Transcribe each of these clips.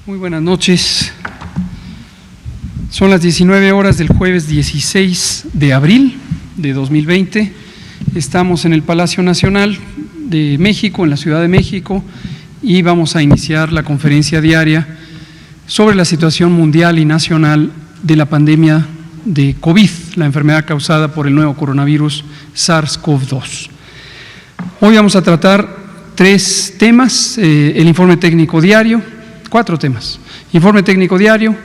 Muy buenas noches. Son las 19 horas del jueves 16 de abril de 2020. Estamos en el Palacio Nacional de México, en la Ciudad de México, y vamos a iniciar la conferencia diaria sobre la situación mundial y nacional de la pandemia de COVID, la enfermedad causada por el nuevo coronavirus SARS-CoV-2. Hoy vamos a tratar tres temas: el informe técnico diario, cuatro temas: informe técnico diario,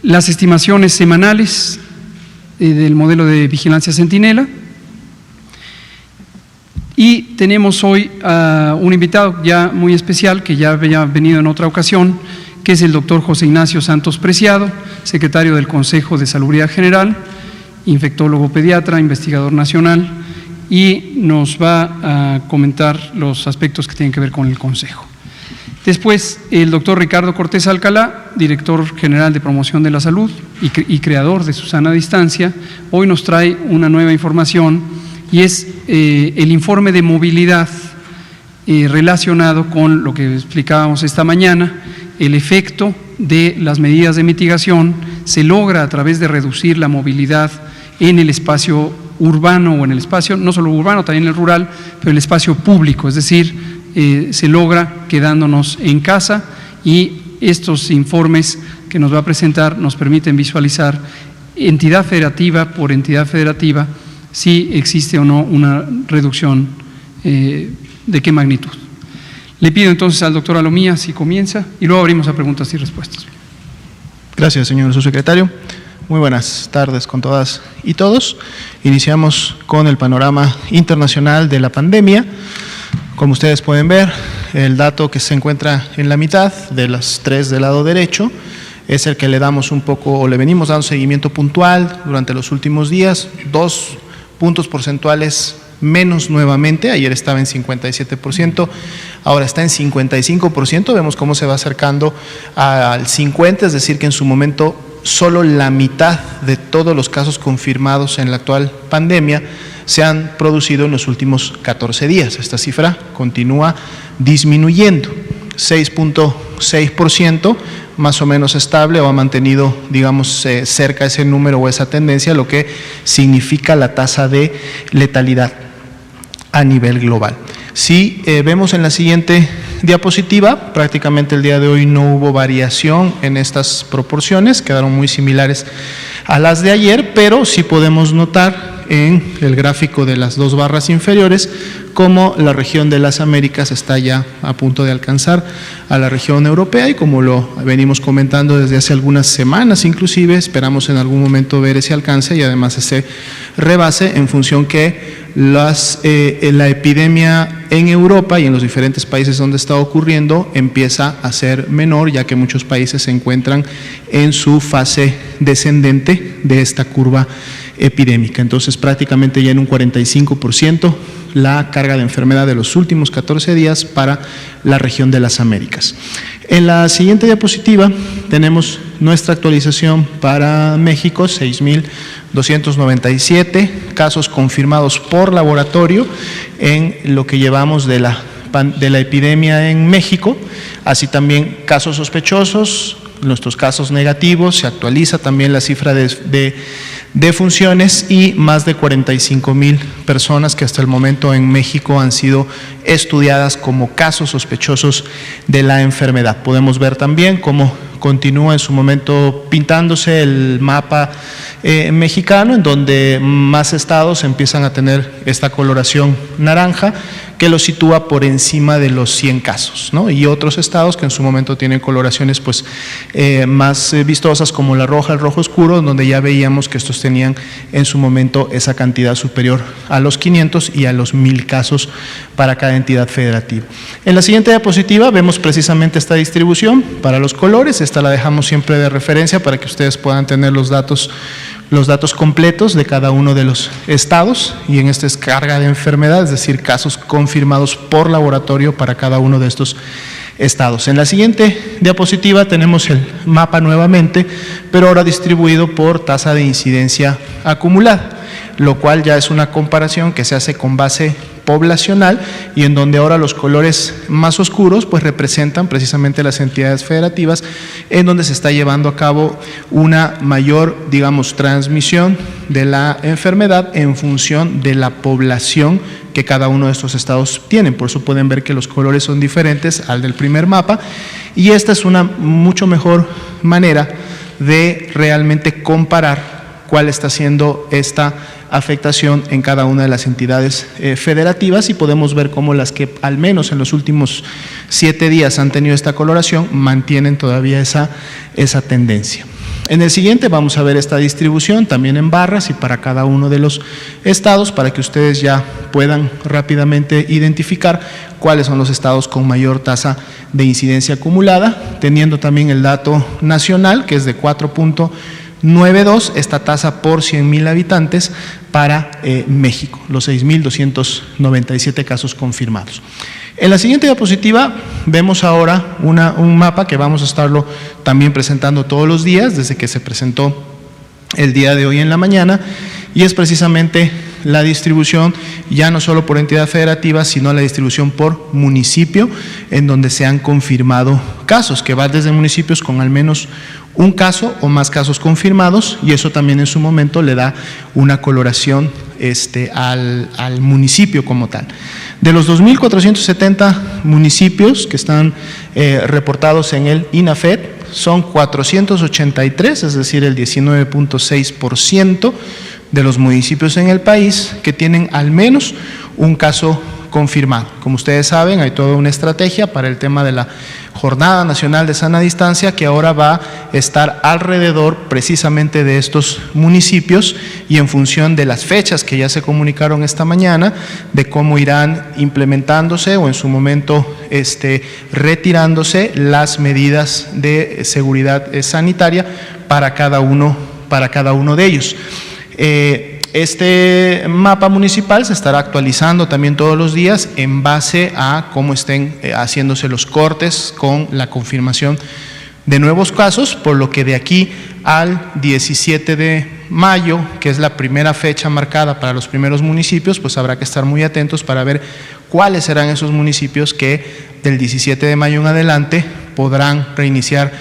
las estimaciones semanales del modelo de vigilancia Centinela, y tenemos hoy a un invitado ya muy especial que ya había venido en otra ocasión, que es el doctor José Ignacio Santos Preciado, secretario del Consejo de Salubridad General, infectólogo pediatra, investigador nacional, y nos va a comentar los aspectos que tienen que ver con el Consejo. Después, el doctor Ricardo Cortés Alcalá, director general de Promoción de la Salud y creador de Susana Distancia, hoy nos trae una nueva información, y es el informe de movilidad relacionado con lo que explicábamos esta mañana. El efecto de las medidas de mitigación se logra a través de reducir la movilidad en el espacio urbano, o en el espacio no solo urbano, también el rural, pero el espacio público, es decir, se logra quedándonos en casa, y estos informes que nos va a presentar nos permiten visualizar entidad federativa por entidad federativa si existe o no una reducción, de qué magnitud. Le pido entonces al doctor Alomía si comienza, y luego abrimos a preguntas y respuestas. Gracias, señor subsecretario. Muy buenas tardes con todas y todos. Iniciamos con el panorama internacional de la pandemia. Como ustedes pueden ver, el dato que se encuentra en la mitad de las tres del lado derecho es el que le damos un poco, o le venimos dando seguimiento puntual durante los últimos días. 2 puntos porcentuales menos nuevamente. Ayer estaba en 57%, ahora está en 55%. Vemos cómo se va acercando al 50%, es decir, que en su momento solo la mitad de todos los casos confirmados en la actual pandemia se han producido en los últimos 14 días. Esta cifra continúa disminuyendo, 6.6%, más o menos estable, o ha mantenido, digamos, cerca ese número o esa tendencia, lo que significa la tasa de letalidad a nivel global. Si vemos en la siguiente diapositiva, prácticamente el día de hoy no hubo variación en estas proporciones, quedaron muy similares a las de ayer, pero sí podemos notar en el gráfico de las dos barras inferiores cómo la región de las Américas está ya a punto de alcanzar a la región europea, y como lo venimos comentando desde hace algunas semanas inclusive, esperamos en algún momento ver ese alcance y además ese rebase, en función que la epidemia en Europa y en los diferentes países donde está ocurriendo empieza a ser menor, ya que muchos países se encuentran en su fase descendente de esta curva epidémica. Entonces, prácticamente ya en un 45% la carga de enfermedad de los últimos 14 días para la región de las Américas. En la siguiente diapositiva tenemos nuestra actualización para México: 6.297 casos confirmados por laboratorio en lo que llevamos de la epidemia en México, así también casos sospechosos. Nuestros casos negativos, se actualiza también la cifra de defunciones, y más de 45,000 personas que hasta el momento en México han sido estudiadas como casos sospechosos de la enfermedad. Podemos ver también cómo continúa en su momento pintándose el mapa mexicano, en donde más estados empiezan a tener esta coloración naranja, que lo sitúa por encima de los 100 casos, ¿no? Y otros estados que en su momento tienen coloraciones pues más vistosas, como la roja, el rojo oscuro, donde ya veíamos que estos tenían en su momento esa cantidad superior a los 500 y a los 1,000 casos para cada entidad federativa. En la siguiente diapositiva vemos precisamente esta distribución para los colores. Esta la dejamos siempre de referencia para que ustedes puedan tener los datos completos de cada uno de los estados, y en esta es carga de enfermedad, es decir, casos confirmados por laboratorio para cada uno de estos estados. En la siguiente diapositiva tenemos el mapa nuevamente, pero ahora distribuido por tasa de incidencia acumulada, lo cual ya es una comparación que se hace con base poblacional, y en donde ahora los colores más oscuros pues representan precisamente las entidades federativas, en donde se está llevando a cabo una mayor, digamos, transmisión de la enfermedad en función de la población que cada uno de estos estados tienen. Por eso pueden ver que los colores son diferentes al del primer mapa, y esta es una mucho mejor manera de realmente comparar cuál está siendo esta afectación en cada una de las entidades federativas, y podemos ver cómo las que al menos en los últimos 7 días han tenido esta coloración mantienen todavía esa tendencia. En el siguiente vamos a ver esta distribución también en barras y para cada uno de los estados, para que ustedes ya puedan rápidamente identificar cuáles son los estados con mayor tasa de incidencia acumulada, teniendo también el dato nacional, que es de 4.92, esta tasa por 100.000 habitantes para México, los 6.297 casos confirmados. En la siguiente diapositiva vemos ahora un mapa que vamos a estarlo también presentando todos los días, desde que se presentó el día de hoy en la mañana, y es precisamente la distribución ya no solo por entidad federativa, sino la distribución por municipio, en donde se han confirmado casos, que va desde municipios con al menos un caso o más casos confirmados, y eso también en su momento le da una coloración al municipio como tal. De los 2.470 municipios que están reportados en el INAFED, son 483, es decir, el 19.6% de los municipios en el país que tienen al menos un caso confirmado. Como ustedes saben, hay toda una estrategia para el tema de la Jornada Nacional de Sana Distancia, que ahora va a estar alrededor precisamente de estos municipios, y en función de las fechas que ya se comunicaron esta mañana, de cómo irán implementándose o en su momento retirándose las medidas de seguridad sanitaria para cada uno de ellos. Este mapa municipal se estará actualizando también todos los días en base a cómo estén haciéndose los cortes con la confirmación de nuevos casos, por lo que de aquí al 17 de mayo, que es la primera fecha marcada para los primeros municipios, pues habrá que estar muy atentos para ver cuáles serán esos municipios que del 17 de mayo en adelante podrán reiniciar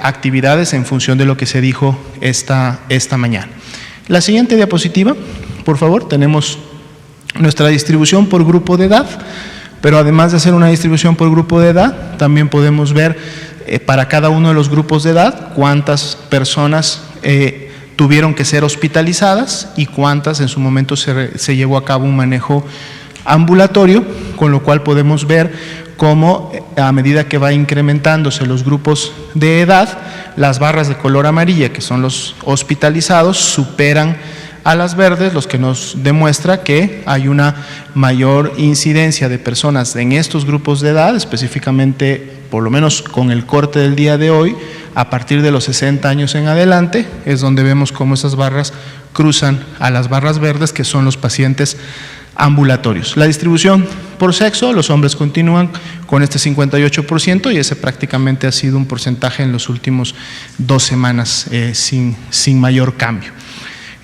actividades en función de lo que se dijo esta mañana. La siguiente diapositiva, por favor, tenemos nuestra distribución por grupo de edad, pero además de hacer una distribución por grupo de edad, también podemos ver para cada uno de los grupos de edad cuántas personas tuvieron que ser hospitalizadas y cuántas en su momento se llevó a cabo un manejo ambulatorio, con lo cual podemos ver cómo a medida que va incrementándose los grupos de edad, las barras de color amarilla, que son los hospitalizados, superan a las verdes, los que nos demuestra que hay una mayor incidencia de personas en estos grupos de edad, específicamente, por lo menos con el corte del día de hoy, a partir de los 60 años en adelante, es donde vemos cómo esas barras cruzan a las barras verdes, que son los pacientes ambulatorios. La distribución por sexo, los hombres continúan con este 58%, y ese prácticamente ha sido un porcentaje en los últimos 2 semanas sin mayor cambio.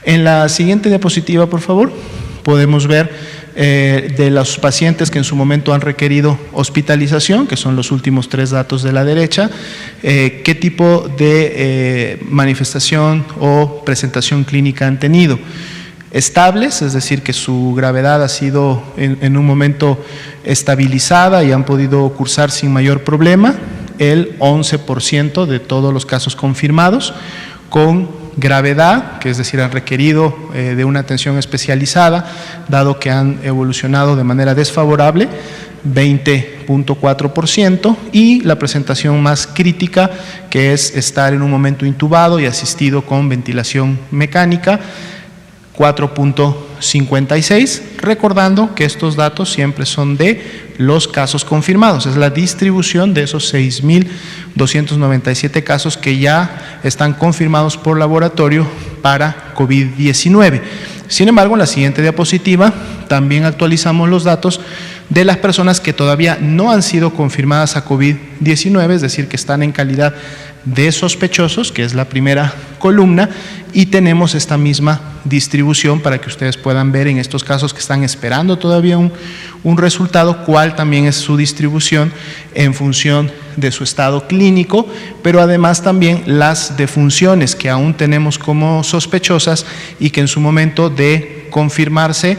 En la siguiente diapositiva, por favor, podemos ver de los pacientes que en su momento han requerido hospitalización, que son los últimos 3 datos de la derecha, qué tipo de manifestación o presentación clínica han tenido. Estables, es decir, que su gravedad ha sido en un momento estabilizada y han podido cursar sin mayor problema, el 11% de todos los casos confirmados. Con gravedad, que es decir, han requerido de una atención especializada, dado que han evolucionado de manera desfavorable, 20.4%, y la presentación más crítica, que es estar en un momento intubado y asistido con ventilación mecánica, 4.56, recordando que estos datos siempre son de los casos confirmados, es la distribución de esos 6.297 casos que ya están confirmados por laboratorio para COVID-19. Sin embargo, en la siguiente diapositiva también actualizamos los datos de las personas que todavía no han sido confirmadas a COVID-19, es decir, que están en calidad de sospechosos, que es la primera columna, y tenemos esta misma distribución para que ustedes puedan ver en estos casos que están esperando todavía un resultado, cuál también es su distribución en función de su estado clínico, pero además también las defunciones que aún tenemos como sospechosas y que en su momento de confirmarse,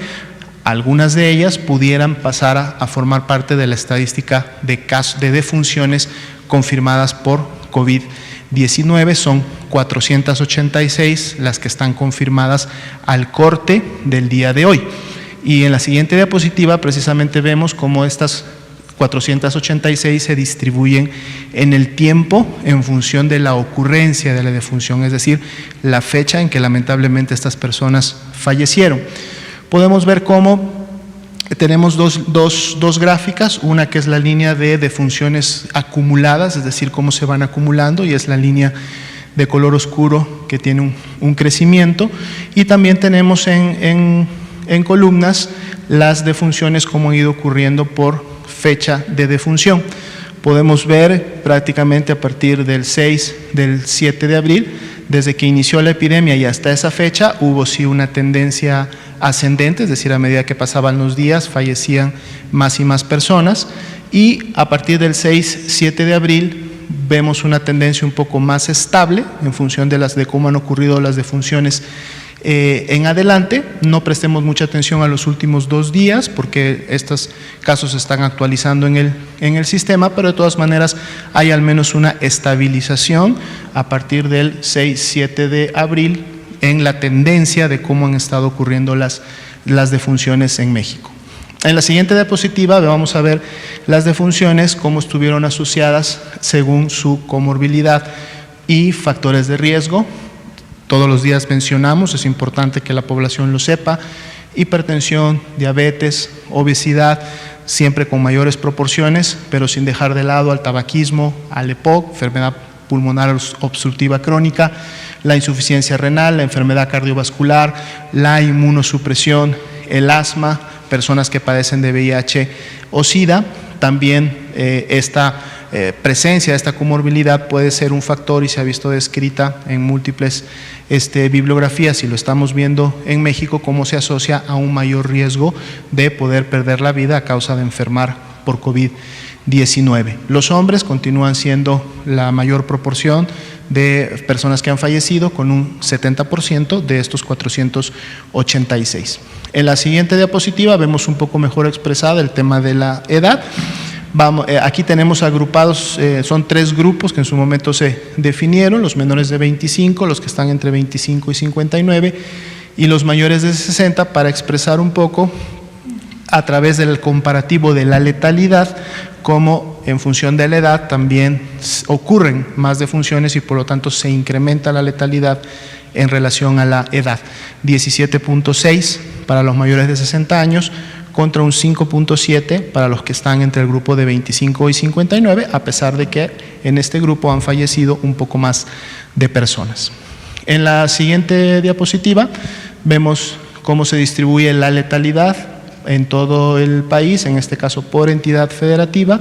algunas de ellas pudieran pasar a formar parte de la estadística de defunciones confirmadas por COVID-19. Son 486 las que están confirmadas al corte del día de hoy. Y en la siguiente diapositiva precisamente vemos cómo estas 486 se distribuyen en el tiempo en función de la ocurrencia de la defunción, es decir, la fecha en que lamentablemente estas personas fallecieron. Podemos ver cómo tenemos dos gráficas, una que es la línea de defunciones acumuladas, es decir, cómo se van acumulando, y es la línea de color oscuro que tiene un crecimiento, y también tenemos en columnas las defunciones como han ido ocurriendo por fecha de defunción. Podemos ver prácticamente a partir del 7 de abril, desde que inició la epidemia y hasta esa fecha, hubo sí una tendencia ascendente, es decir, a medida que pasaban los días fallecían más y más personas, y a partir del 6-7 de abril vemos una tendencia un poco más estable en función de cómo han ocurrido las defunciones en adelante. No prestemos mucha atención a los últimos 2 días porque estos casos se están actualizando en el sistema, pero de todas maneras hay al menos una estabilización a partir del 6-7 de abril en la tendencia de cómo han estado ocurriendo las defunciones en México. En la siguiente diapositiva vamos a ver las defunciones, cómo estuvieron asociadas según su comorbilidad y factores de riesgo. Todos los días mencionamos, es importante que la población lo sepa: hipertensión, diabetes, obesidad, siempre con mayores proporciones, pero sin dejar de lado al tabaquismo, al EPOC, enfermedad pulmonar obstructiva crónica, la insuficiencia renal, la enfermedad cardiovascular, la inmunosupresión, el asma, personas que padecen de VIH o SIDA. También esta presencia de esta comorbilidad puede ser un factor y se ha visto descrita en múltiples bibliografías, y lo estamos viendo en México, cómo se asocia a un mayor riesgo de poder perder la vida a causa de enfermar por COVID-19. Los hombres continúan siendo la mayor proporción de personas que han fallecido, con un 70% de estos 486. En la siguiente diapositiva vemos un poco mejor expresada el tema de la edad. Aquí tenemos agrupados, son 3 grupos que en su momento se definieron: los menores de 25, los que están entre 25 y 59 y los mayores de 60, para expresar un poco a través del comparativo de la letalidad, cómo en función de la edad también ocurren más defunciones y por lo tanto se incrementa la letalidad en relación a la edad. 17.6 para los mayores de 60 años contra un 5.7 para los que están entre el grupo de 25 y 59, a pesar de que en este grupo han fallecido un poco más de personas. En la siguiente diapositiva vemos cómo se distribuye la letalidad en todo el país, en este caso por entidad federativa,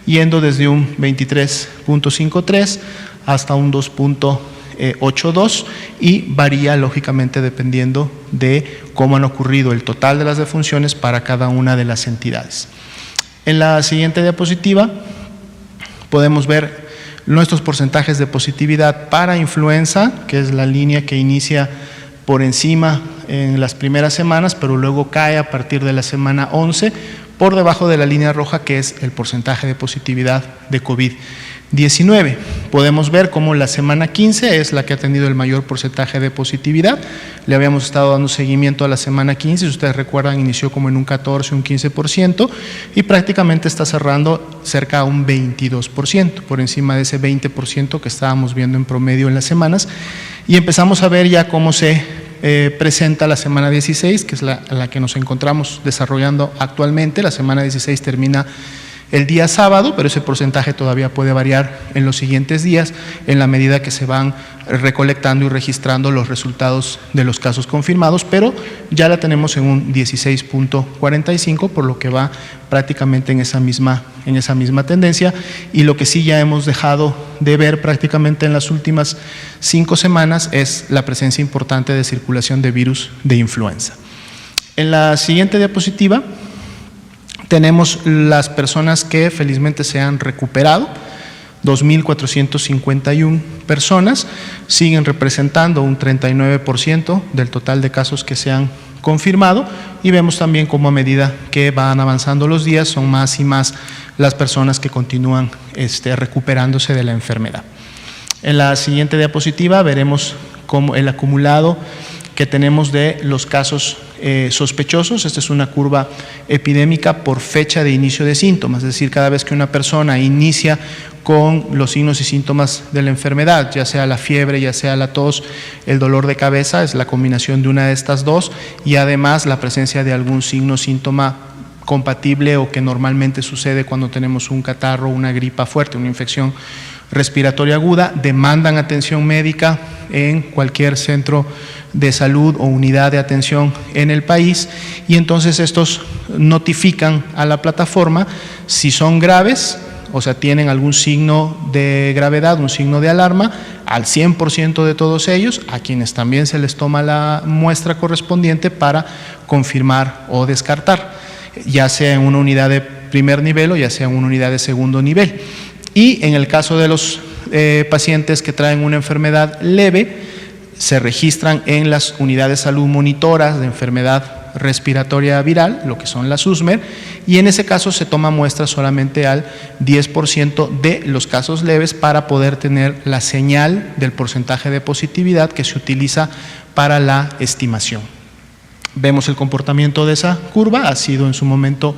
yendo desde un 23.53 hasta un 2.82, y varía lógicamente dependiendo de cómo han ocurrido el total de las defunciones para cada una de las entidades. En la siguiente diapositiva podemos ver nuestros porcentajes de positividad para influenza, que es la línea que inicia por encima en las primeras semanas, pero luego cae a partir de la semana 11, por debajo de la línea roja, que es el porcentaje de positividad de COVID-19. Podemos ver cómo la semana 15 es la que ha tenido el mayor porcentaje de positividad. Le habíamos estado dando seguimiento a la semana 15, si ustedes recuerdan, inició como en un 14, un 15%, y prácticamente está cerrando cerca a un 22%, por encima de ese 20% que estábamos viendo en promedio en las semanas. Y empezamos a ver ya cómo se presenta la semana 16, que es la que nos encontramos desarrollando actualmente. La semana 16 termina el día sábado, pero ese porcentaje todavía puede variar en los siguientes días en la medida que se van recolectando y registrando los resultados de los casos confirmados, pero ya la tenemos en un 16.45, por lo que va prácticamente en esa misma tendencia, y lo que sí ya hemos dejado de ver prácticamente en las últimas 5 semanas es la presencia importante de circulación de virus de influenza. En la siguiente diapositiva tenemos las personas que felizmente se han recuperado, 2.451 personas, siguen representando un 39% del total de casos que se han confirmado, y vemos también cómo a medida que van avanzando los días son más y más las personas que continúan recuperándose de la enfermedad. En la siguiente diapositiva veremos cómo el acumulado que tenemos de los casos sospechosos. Esta es una curva epidémica por fecha de inicio de síntomas, es decir, cada vez que una persona inicia con los signos y síntomas de la enfermedad, ya sea la fiebre, ya sea la tos, el dolor de cabeza, es la combinación de una de estas dos, y además la presencia de algún signo o síntoma compatible o que normalmente sucede cuando tenemos un catarro, una gripa fuerte, una infección respiratoria aguda, demandan atención médica en cualquier centro de salud o unidad de atención en el país, y entonces estos notifican a la plataforma si son graves, o sea, tienen algún signo de gravedad, un signo de alarma, al 100% de todos ellos, a quienes también se les toma la muestra correspondiente para confirmar o descartar, ya sea en una unidad de primer nivel o ya sea en una unidad de segundo nivel. Y en el caso de los pacientes que traen una enfermedad leve, se registran en las unidades de salud monitoras de enfermedad respiratoria viral, lo que son las USMER, y en ese caso se toma muestra solamente al 10% de los casos leves para poder tener la señal del porcentaje de positividad que se utiliza para la estimación. Vemos el comportamiento de esa curva, ha sido en su momento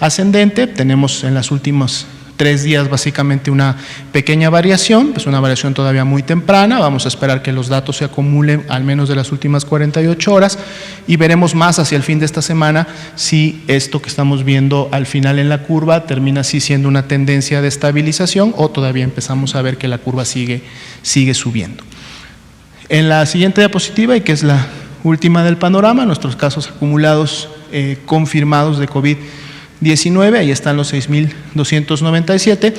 ascendente, tenemos en las últimas 3 días básicamente una pequeña variación, es una variación todavía muy temprana, vamos a esperar que los datos se acumulen al menos de las últimas 48 horas y veremos más hacia el fin de esta semana si esto que estamos viendo al final en la curva termina así siendo una tendencia de estabilización o todavía empezamos a ver que la curva sigue subiendo. En la siguiente diapositiva, y que es la última del panorama, nuestros casos acumulados confirmados de COVID-19, ahí están los 6.297,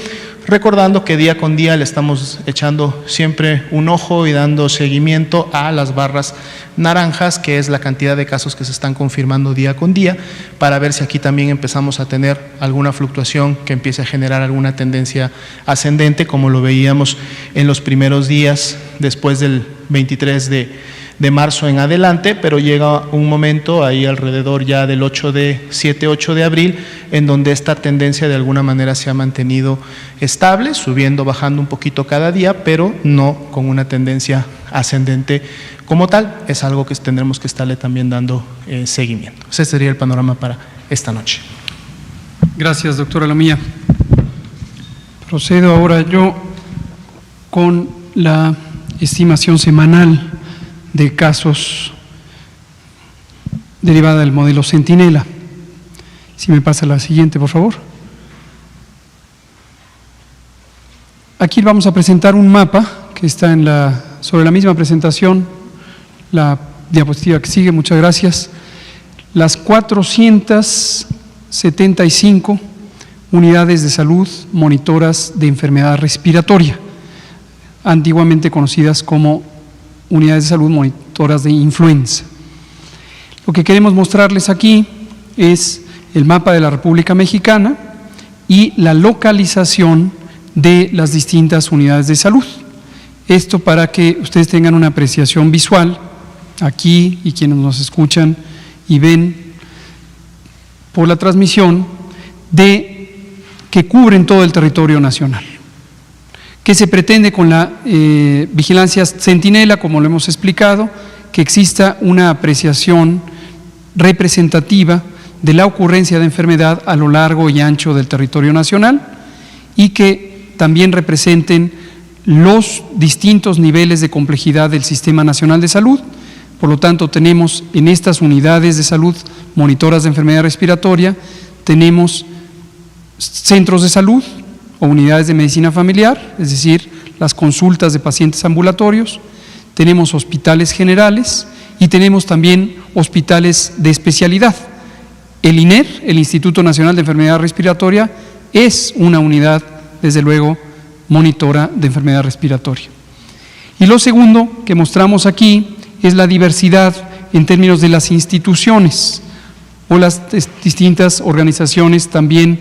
recordando que día con día le estamos echando siempre un ojo y dando seguimiento a las barras naranjas, que es la cantidad de casos que se están confirmando día con día, para ver si aquí también empezamos a tener alguna fluctuación que empiece a generar alguna tendencia ascendente, como lo veíamos en los primeros días después del 23 de marzo en adelante, pero llega un momento ahí alrededor ya del 7-8 de abril, en donde esta tendencia de alguna manera se ha mantenido estable, subiendo, bajando un poquito cada día, pero no con una tendencia ascendente como tal. Es algo que tendremos que estarle también dando seguimiento. Ese sería el panorama para esta noche. Gracias, doctora Lamilla. Procedo ahora yo con la estimación semanal de casos derivada del modelo Centinela. Si me pasa la siguiente, por favor. Aquí vamos a presentar un mapa que está sobre la misma presentación, la diapositiva que sigue, muchas gracias. Las 475 unidades de salud monitoras de enfermedad respiratoria, antiguamente conocidas como unidades de salud monitoras de influenza. Lo que queremos mostrarles aquí es el mapa de la República Mexicana y la localización de las distintas unidades de salud. Esto para que ustedes tengan una apreciación visual aquí y quienes nos escuchan y ven por la transmisión de que cubren todo el territorio nacional. ¿Qué se pretende con la vigilancia Centinela? Como lo hemos explicado, que exista una apreciación representativa de la ocurrencia de enfermedad a lo largo y ancho del territorio nacional y que también representen los distintos niveles de complejidad del Sistema Nacional de Salud. Por lo tanto, tenemos en estas unidades de salud monitoras de enfermedad respiratoria, tenemos centros de salud o unidades de medicina familiar, es decir, las consultas de pacientes ambulatorios, tenemos hospitales generales y tenemos también hospitales de especialidad. El INER, el Instituto Nacional de Enfermedad Respiratoria, es una unidad, desde luego, monitora de enfermedad respiratoria. Y lo segundo que mostramos aquí es la diversidad en términos de las instituciones o las distintas organizaciones también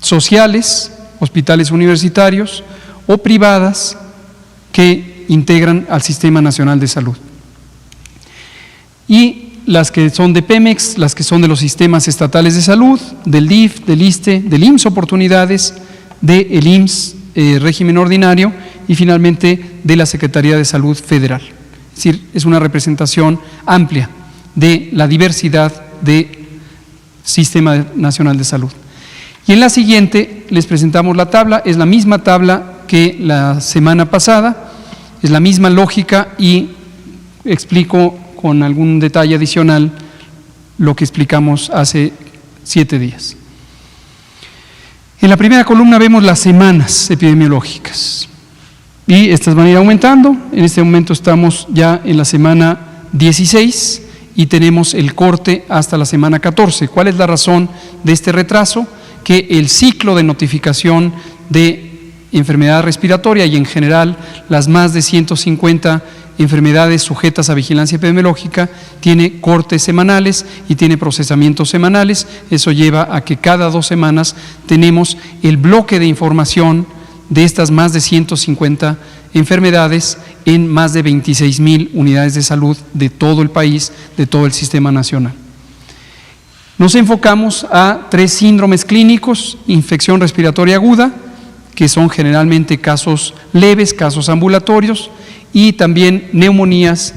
sociales, hospitales universitarios o privadas que integran al Sistema Nacional de Salud. Y las que son de Pemex, las que son de los sistemas estatales de salud, del DIF, del ISSSTE, del IMSS Oportunidades, del IMSS régimen ordinario y finalmente de la Secretaría de Salud Federal. Es decir, es una representación amplia de la diversidad del Sistema Nacional de Salud. Y en la siguiente les presentamos la tabla, es la misma tabla que la semana pasada, es la misma lógica y explico con algún detalle adicional lo que explicamos hace 7 días. En la primera columna vemos las semanas epidemiológicas y estas van a ir aumentando. En este momento estamos ya en la semana 16 y tenemos el corte hasta la semana 14. ¿Cuál es la razón de este retraso? Que el ciclo de notificación de enfermedad respiratoria y en general las más de 150 enfermedades sujetas a vigilancia epidemiológica tiene cortes semanales y tiene procesamientos semanales. Eso lleva a que cada 2 semanas tenemos el bloque de información de estas más de 150 enfermedades en más de 26,000 unidades de salud de todo el país, de todo el sistema nacional. Nos enfocamos a 3 síndromes clínicos: infección respiratoria aguda, que son generalmente casos leves, casos ambulatorios, y también neumonías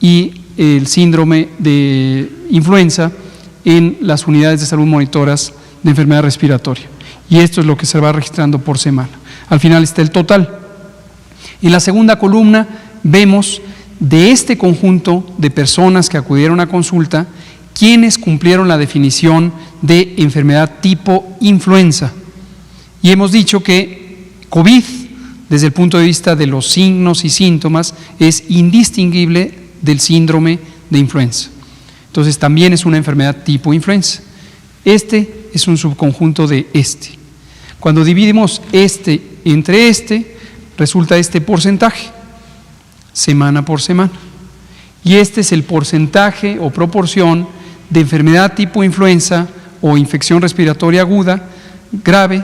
y el síndrome de influenza en las unidades de salud monitoras de enfermedad respiratoria. Y esto es lo que se va registrando por semana. Al final está el total. En la segunda columna vemos de este conjunto de personas que acudieron a consulta, quienes cumplieron la definición de enfermedad tipo influenza. Y hemos dicho que COVID, desde el punto de vista de los signos y síntomas, es indistinguible del síndrome de influenza. Entonces también es una enfermedad tipo influenza. Este es un subconjunto de este. Cuando dividimos este entre este, resulta este porcentaje, semana por semana. Y este es el porcentaje o proporción de enfermedad tipo influenza o infección respiratoria aguda grave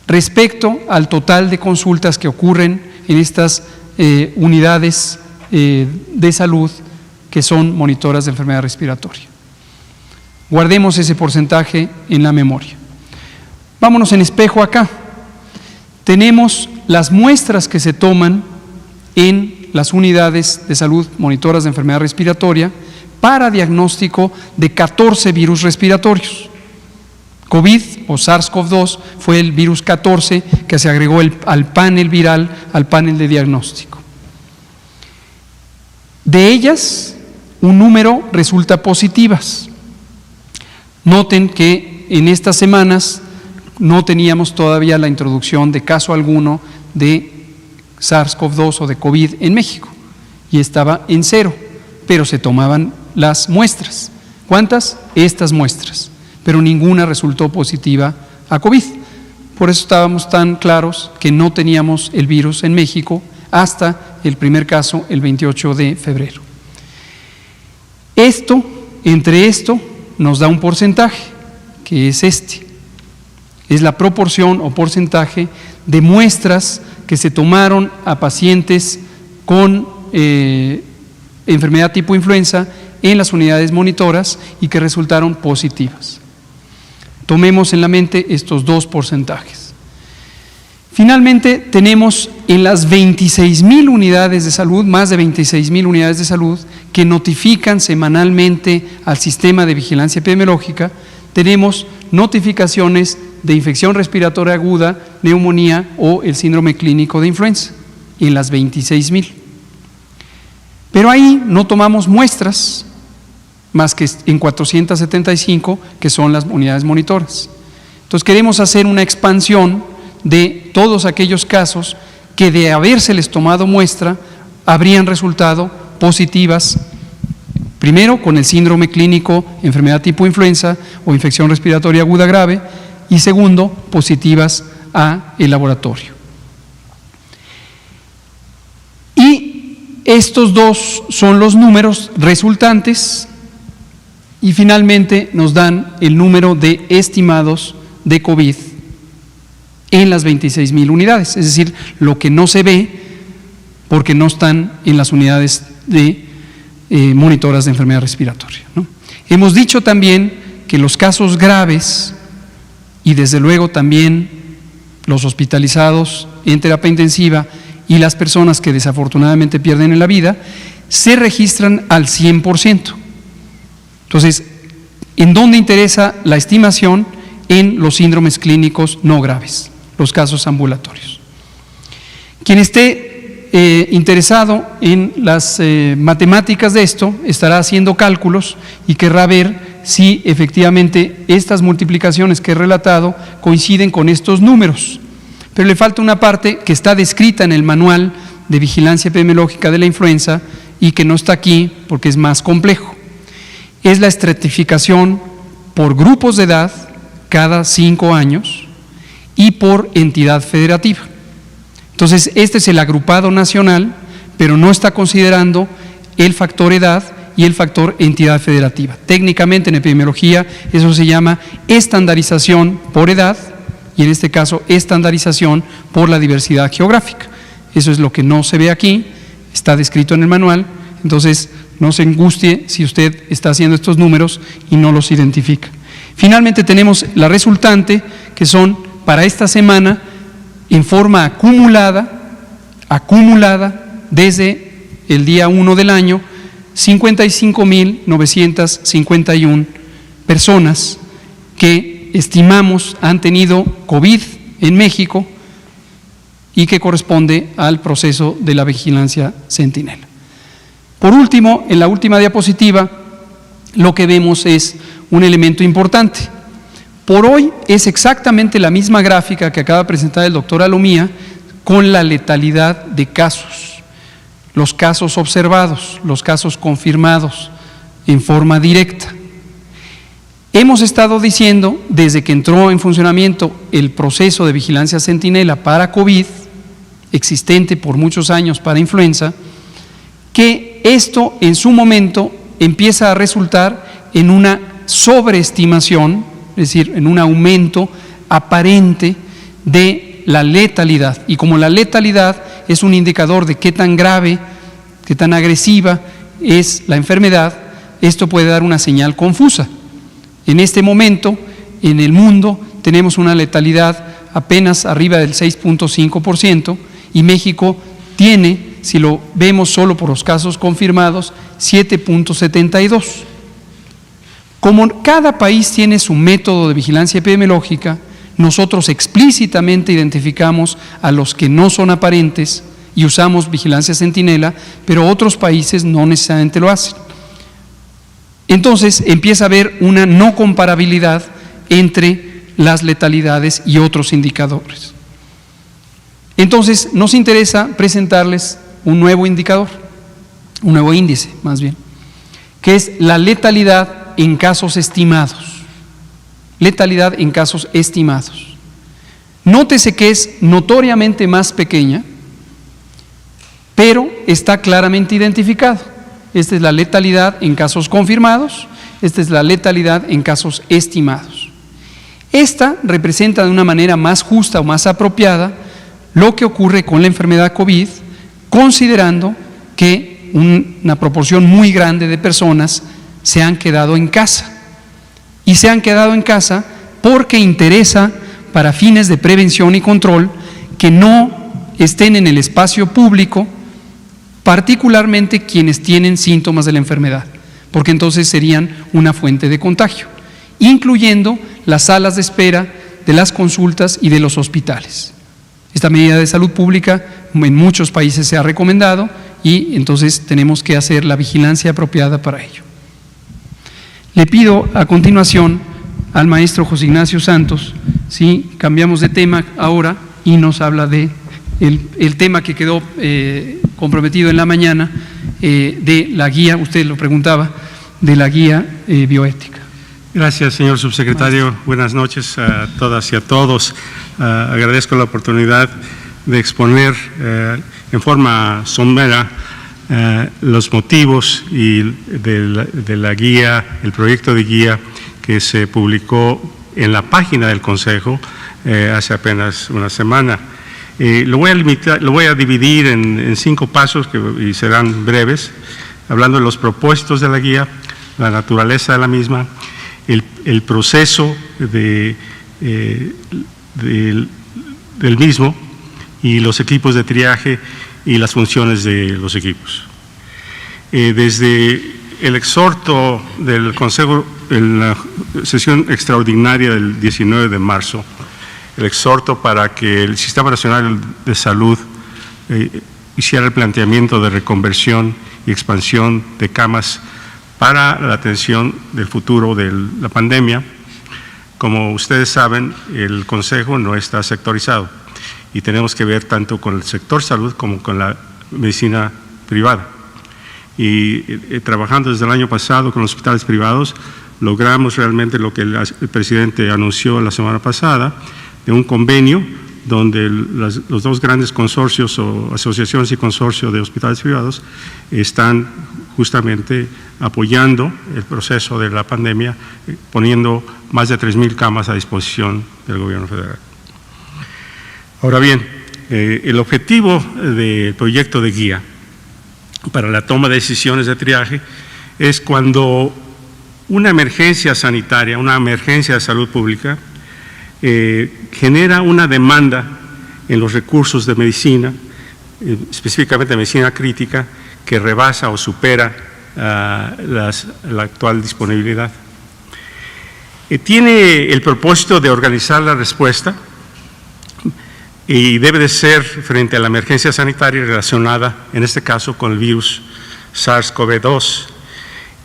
respecto al total de consultas que ocurren en estas unidades de salud que son monitoras de enfermedad respiratoria. Guardemos ese porcentaje en la memoria. Vámonos en espejo acá. Tenemos las muestras que se toman en las unidades de salud monitoras de enfermedad respiratoria para diagnóstico de 14 virus respiratorios. COVID o SARS-CoV-2 fue el virus 14 que se agregó al panel viral, al panel de diagnóstico. De ellas, un número resulta positivas. Noten que en estas semanas no teníamos todavía la introducción de caso alguno de SARS-CoV-2 o de COVID en México y estaba en 0, pero se tomaban las muestras. ¿Cuántas? Estas muestras, pero ninguna resultó positiva a COVID. Por eso estábamos tan claros que no teníamos el virus en México hasta el primer caso el 28 de febrero. Entre esto nos da un porcentaje, que es este. Es la proporción o porcentaje de muestras que se tomaron a pacientes con enfermedad tipo influenza en las unidades monitoras y que resultaron positivas. Tomemos en la mente estos 2 porcentajes. Finalmente, tenemos en las 26,000 unidades de salud, más de 26,000 unidades de salud, que notifican semanalmente al sistema de vigilancia epidemiológica, tenemos notificaciones de infección respiratoria aguda, neumonía o el síndrome clínico de influenza, en las 26,000. Pero ahí no tomamos muestras más que en 475, que son las unidades monitoras. Entonces queremos hacer una expansión de todos aquellos casos que de habérseles tomado muestra habrían resultado positivas, primero con el síndrome clínico, enfermedad tipo influenza o infección respiratoria aguda grave, y segundo, positivas a el laboratorio. Y estos dos son los números resultantes y finalmente nos dan el número de estimados de COVID en las 26,000 unidades, es decir, lo que no se ve porque no están en las unidades de monitoras de enfermedad respiratoria, ¿no? Hemos dicho también que los casos graves y desde luego también los hospitalizados en terapia intensiva y las personas que desafortunadamente pierden en la vida se registran al 100%. Entonces, ¿en dónde interesa la estimación? En los síndromes clínicos no graves, los casos ambulatorios. Quien esté interesado en las matemáticas de esto estará haciendo cálculos y querrá ver si efectivamente estas multiplicaciones que he relatado coinciden con estos números. Pero le falta una parte que está descrita en el manual de vigilancia epidemiológica de la influenza y que no está aquí porque es más complejo. Es la estratificación por grupos de edad cada 5 años y por entidad federativa. Entonces, este es el agrupado nacional, pero no está considerando el factor edad y el factor entidad federativa. Técnicamente en epidemiología eso se llama estandarización por edad y en este caso estandarización por la diversidad geográfica. Eso es lo que no se ve aquí, está descrito en el manual, entonces no se angustie si usted está haciendo estos números y no los identifica. Finalmente tenemos la resultante, que son para esta semana en forma acumulada desde el día 1 del año, 55,951 personas que estimamos han tenido COVID en México y que corresponde al proceso de la vigilancia Centinela. Por último, en la última diapositiva, lo que vemos es un elemento importante. Por hoy es exactamente la misma gráfica que acaba de presentar el doctor Alomía con la letalidad de casos, los casos observados, los casos confirmados en forma directa. Hemos estado diciendo, desde que entró en funcionamiento el proceso de vigilancia Centinela para COVID, existente por muchos años para influenza, que esto en su momento empieza a resultar en una sobreestimación, es decir, en un aumento aparente de la letalidad. Y como la letalidad es un indicador de qué tan grave, qué tan agresiva es la enfermedad, esto puede dar una señal confusa. En este momento, en el mundo, tenemos una letalidad apenas arriba del 6.5% y México tiene, si lo vemos solo por los casos confirmados, 7.72%. Como cada país tiene su método de vigilancia epidemiológica, nosotros explícitamente identificamos a los que no son aparentes y usamos vigilancia Centinela, pero otros países no necesariamente lo hacen. Entonces empieza a haber una no comparabilidad entre las letalidades y otros indicadores. Entonces nos interesa presentarles un nuevo indicador, un nuevo índice más bien, que es la letalidad en casos estimados. Letalidad en casos estimados. Nótese que es notoriamente más pequeña, pero está claramente identificado. Esta es la letalidad en casos confirmados, esta es la letalidad en casos estimados. Esta representa de una manera más justa o más apropiada lo que ocurre con la enfermedad COVID, considerando que una proporción muy grande de personas se han quedado en casa. Y se han quedado en casa porque interesa, para fines de prevención y control, que no estén en el espacio público, particularmente quienes tienen síntomas de la enfermedad, porque entonces serían una fuente de contagio, incluyendo las salas de espera de las consultas y de los hospitales. Esta medida de salud pública en muchos países se ha recomendado y entonces tenemos que hacer la vigilancia apropiada para ello. Le pido a continuación al maestro José Ignacio Santos, ¿sí? Cambiamos de tema ahora y nos habla de el tema que quedó comprometido en la mañana, de la guía, usted lo preguntaba, de la guía bioética. Gracias, señor subsecretario. Buenas noches a todas y a todos. Agradezco la oportunidad de exponer en forma somera los motivos de la guía, el proyecto de guía que se publicó en la página del Consejo hace apenas una semana. Lo voy a dividir en 5 pasos y serán breves, hablando de los propósitos de la guía, la naturaleza de la misma, el proceso del mismo y los equipos de triaje y las funciones de los equipos. Desde el exhorto del Consejo en la sesión extraordinaria del 19 de marzo, el exhorto para que el Sistema Nacional de Salud hiciera el planteamiento de reconversión y expansión de camas para la atención del futuro de la pandemia. Como ustedes saben, el Consejo no está sectorizado y tenemos que ver tanto con el sector salud como con la medicina privada. Y trabajando desde el año pasado con los hospitales privados, logramos realmente lo que el presidente anunció la semana pasada, de un convenio donde los 2 grandes consorcios o asociaciones y consorcios de hospitales privados están justamente apoyando el proceso de la pandemia, poniendo más de 3,000 camas a disposición del gobierno federal. Ahora bien, el objetivo del proyecto de guía para la toma de decisiones de triaje es cuando una emergencia sanitaria, una emergencia de salud pública, genera una demanda en los recursos de medicina, específicamente medicina crítica, que rebasa o supera la actual disponibilidad. Tiene el propósito de organizar la respuesta y debe de ser frente a la emergencia sanitaria relacionada, en este caso, con el virus SARS-CoV-2,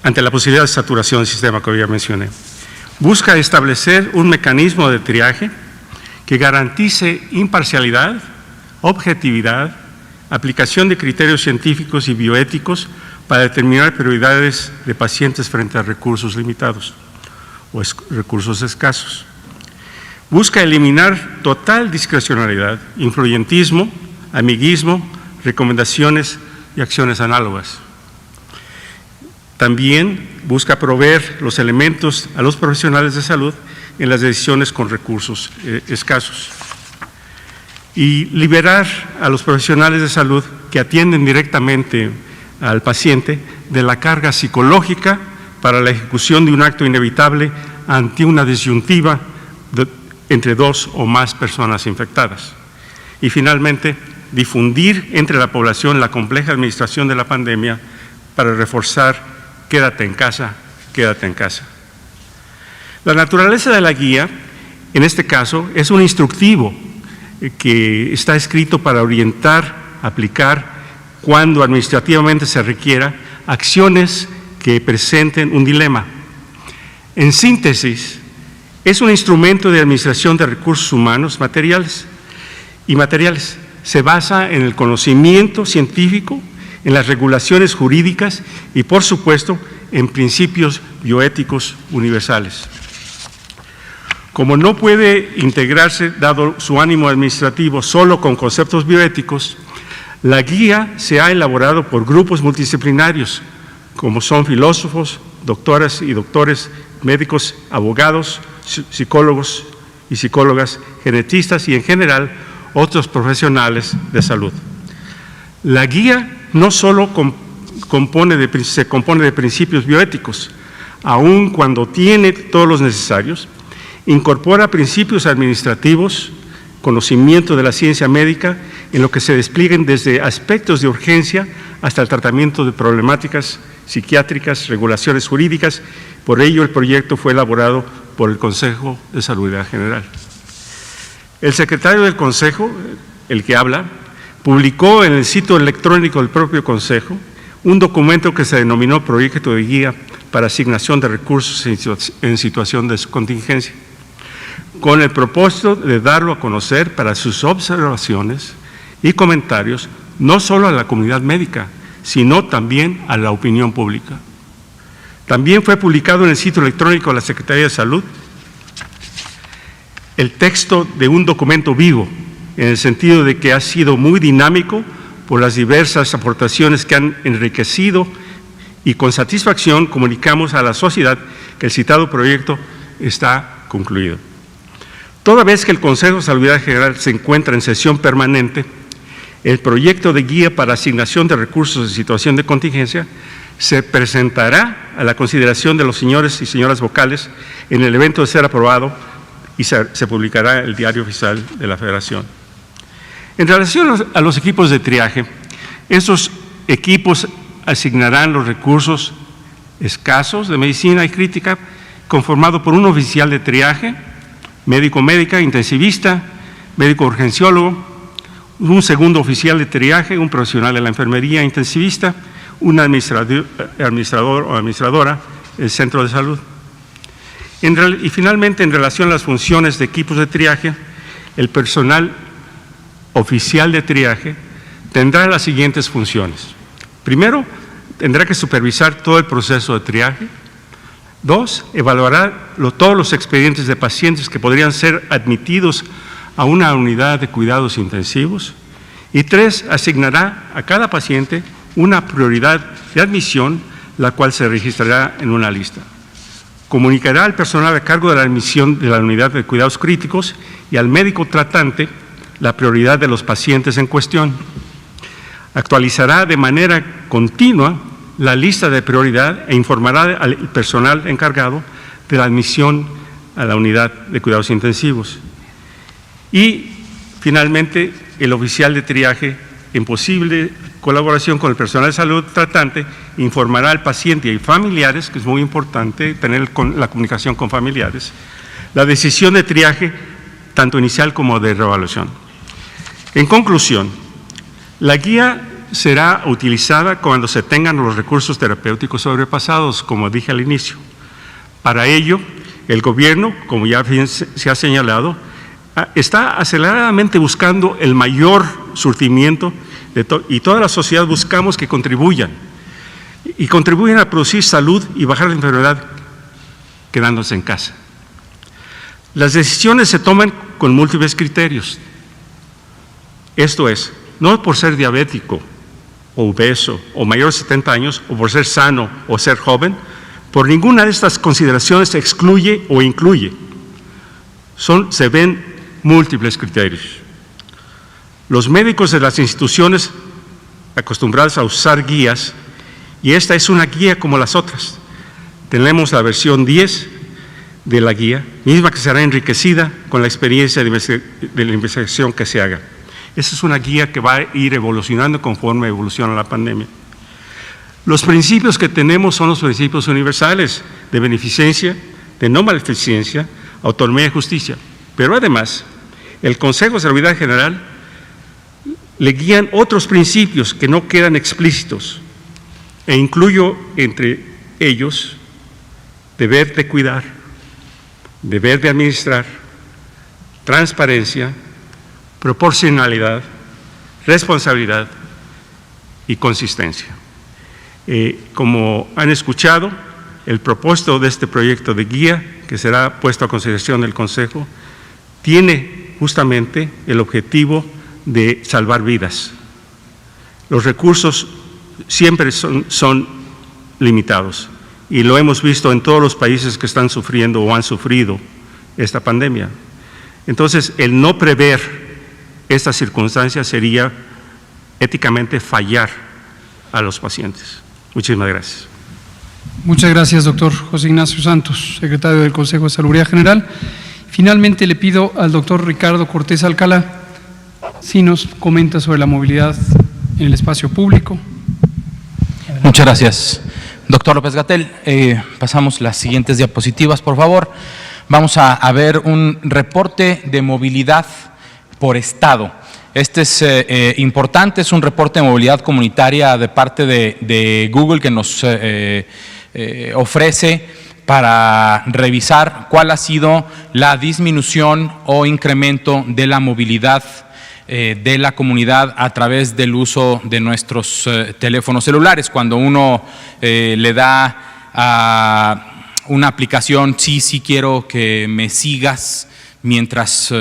ante la posibilidad de saturación del sistema que ya mencioné. Busca establecer un mecanismo de triaje que garantice imparcialidad, objetividad, aplicación de criterios científicos y bioéticos para determinar prioridades de pacientes frente a recursos limitados o recursos escasos. Busca eliminar total discrecionalidad, influyentismo, amiguismo, recomendaciones y acciones análogas. También busca proveer los elementos a los profesionales de salud en las decisiones con recursos escasos y liberar a los profesionales de salud que atienden directamente al paciente de la carga psicológica para la ejecución de un acto inevitable ante una disyuntiva entre 2 o más personas infectadas. Y finalmente, difundir entre la población la compleja administración de la pandemia para reforzar quédate en casa, quédate en casa. La naturaleza de la guía, en este caso, es un instructivo que está escrito para orientar, aplicar, cuando administrativamente se requiera, acciones que presenten un dilema. En síntesis, es un instrumento de administración de recursos humanos, materiales y materiales. Se basa en el conocimiento científico, en las regulaciones jurídicas y, por supuesto, en principios bioéticos universales. Como no puede integrarse, dado su ánimo administrativo, solo con conceptos bioéticos, la guía se ha elaborado por grupos multidisciplinarios, como son filósofos, doctoras y doctores, médicos, abogados, psicólogos y psicólogas, genetistas y, en general, otros profesionales de salud. La guía no solo se compone de principios bioéticos, aun cuando tiene todos los necesarios, incorpora principios administrativos, conocimiento de la ciencia médica, en lo que se desplieguen desde aspectos de urgencia hasta el tratamiento de problemáticas psiquiátricas, regulaciones jurídicas. Por ello, el proyecto fue elaborado por el Consejo de Salud General. El secretario del Consejo, el que habla, publicó en el sitio electrónico del propio Consejo un documento que se denominó Proyecto de Guía para asignación de recursos en situación de contingencia, con el propósito de darlo a conocer para sus observaciones y comentarios, no solo a la comunidad médica, sino también a la opinión pública. También fue publicado en el sitio electrónico de la Secretaría de Salud el texto de un documento vivo, en el sentido de que ha sido muy dinámico por las diversas aportaciones que han enriquecido, y con satisfacción comunicamos a la sociedad que el citado proyecto está concluido. Toda vez que el Consejo de Salud General se encuentra en sesión permanente, el proyecto de guía para asignación de recursos en situación de contingencia se presentará a la consideración de los señores y señoras vocales en el evento de ser aprobado y se publicará en el Diario Oficial de la Federación. En relación a los equipos de triaje, estos equipos asignarán los recursos escasos de medicina y crítica, conformado por un oficial de triaje, médico-médica, intensivista, médico urgenciólogo, un segundo oficial de triaje, un profesional de la enfermería intensivista, un administrador o administradora del centro de salud. Y finalmente, en relación a las funciones de equipos de triaje, el personal oficial de triaje tendrá las siguientes funciones. Primero, tendrá que supervisar todo el proceso de triaje. Dos, evaluará todos los expedientes de pacientes que podrían ser admitidos a una unidad de cuidados intensivos. Y tres, asignará a cada paciente una prioridad de admisión, la cual se registrará en una lista. Comunicará al personal a cargo de la admisión de la unidad de cuidados críticos y al médico tratante la prioridad de los pacientes en cuestión. Actualizará de manera continua la lista de prioridad e informará al personal encargado de la admisión a la unidad de cuidados intensivos. Y, finalmente, el oficial de triaje, en posible colaboración con el personal de salud tratante, informará al paciente y familiares, que es muy importante tener la comunicación con familiares, la decisión de triaje, tanto inicial como de reevaluación. En conclusión, la guía será utilizada cuando se tengan los recursos terapéuticos sobrepasados, como dije al inicio. Para ello, el gobierno, como ya se ha señalado, está aceleradamente buscando el mayor surtimiento y toda la sociedad buscamos que contribuyan a producir salud y bajar la enfermedad quedándose en casa. Las decisiones se toman con múltiples criterios. Esto es, no por ser diabético o obeso o mayor de 70 años o por ser sano o ser joven, por ninguna de estas consideraciones se excluye o incluye. Se ven múltiples criterios. Los médicos de las instituciones acostumbrados a usar guías, y esta es una guía como las otras. Tenemos la versión 10 de la guía, misma que será enriquecida con la experiencia de la investigación que se haga. Esa es una guía que va a ir evolucionando conforme evoluciona la pandemia. Los principios que tenemos son los principios universales de beneficencia, de no maleficencia, autonomía y justicia. Pero además, el Consejo de Salud General le guían otros principios que no quedan explícitos, e incluyo entre ellos deber de cuidar, deber de administrar, transparencia, proporcionalidad, responsabilidad y consistencia. Como han escuchado, el propósito de este proyecto de guía, que será puesto a consideración del Consejo, tiene justamente el objetivo de salvar vidas. Los recursos siempre son limitados y lo hemos visto en todos los países que están sufriendo o han sufrido esta pandemia. Entonces, el no prever estas circunstancias sería éticamente fallar a los pacientes. Muchísimas gracias. Muchas gracias, doctor José Ignacio Santos, secretario del Consejo de Salud General. Finalmente, le pido al doctor Ricardo Cortés Alcalá si nos comenta sobre la movilidad en el espacio público. Muchas gracias, doctor López-Gatell. Pasamos las siguientes diapositivas, por favor. Vamos a ver un reporte de movilidad por estado. Este es importante, es un reporte de movilidad comunitaria de parte de Google que nos ofrece para revisar cuál ha sido la disminución o incremento de la movilidad de la comunidad a través del uso de nuestros teléfonos celulares. Cuando uno le da a una aplicación, sí quiero que me sigas mientras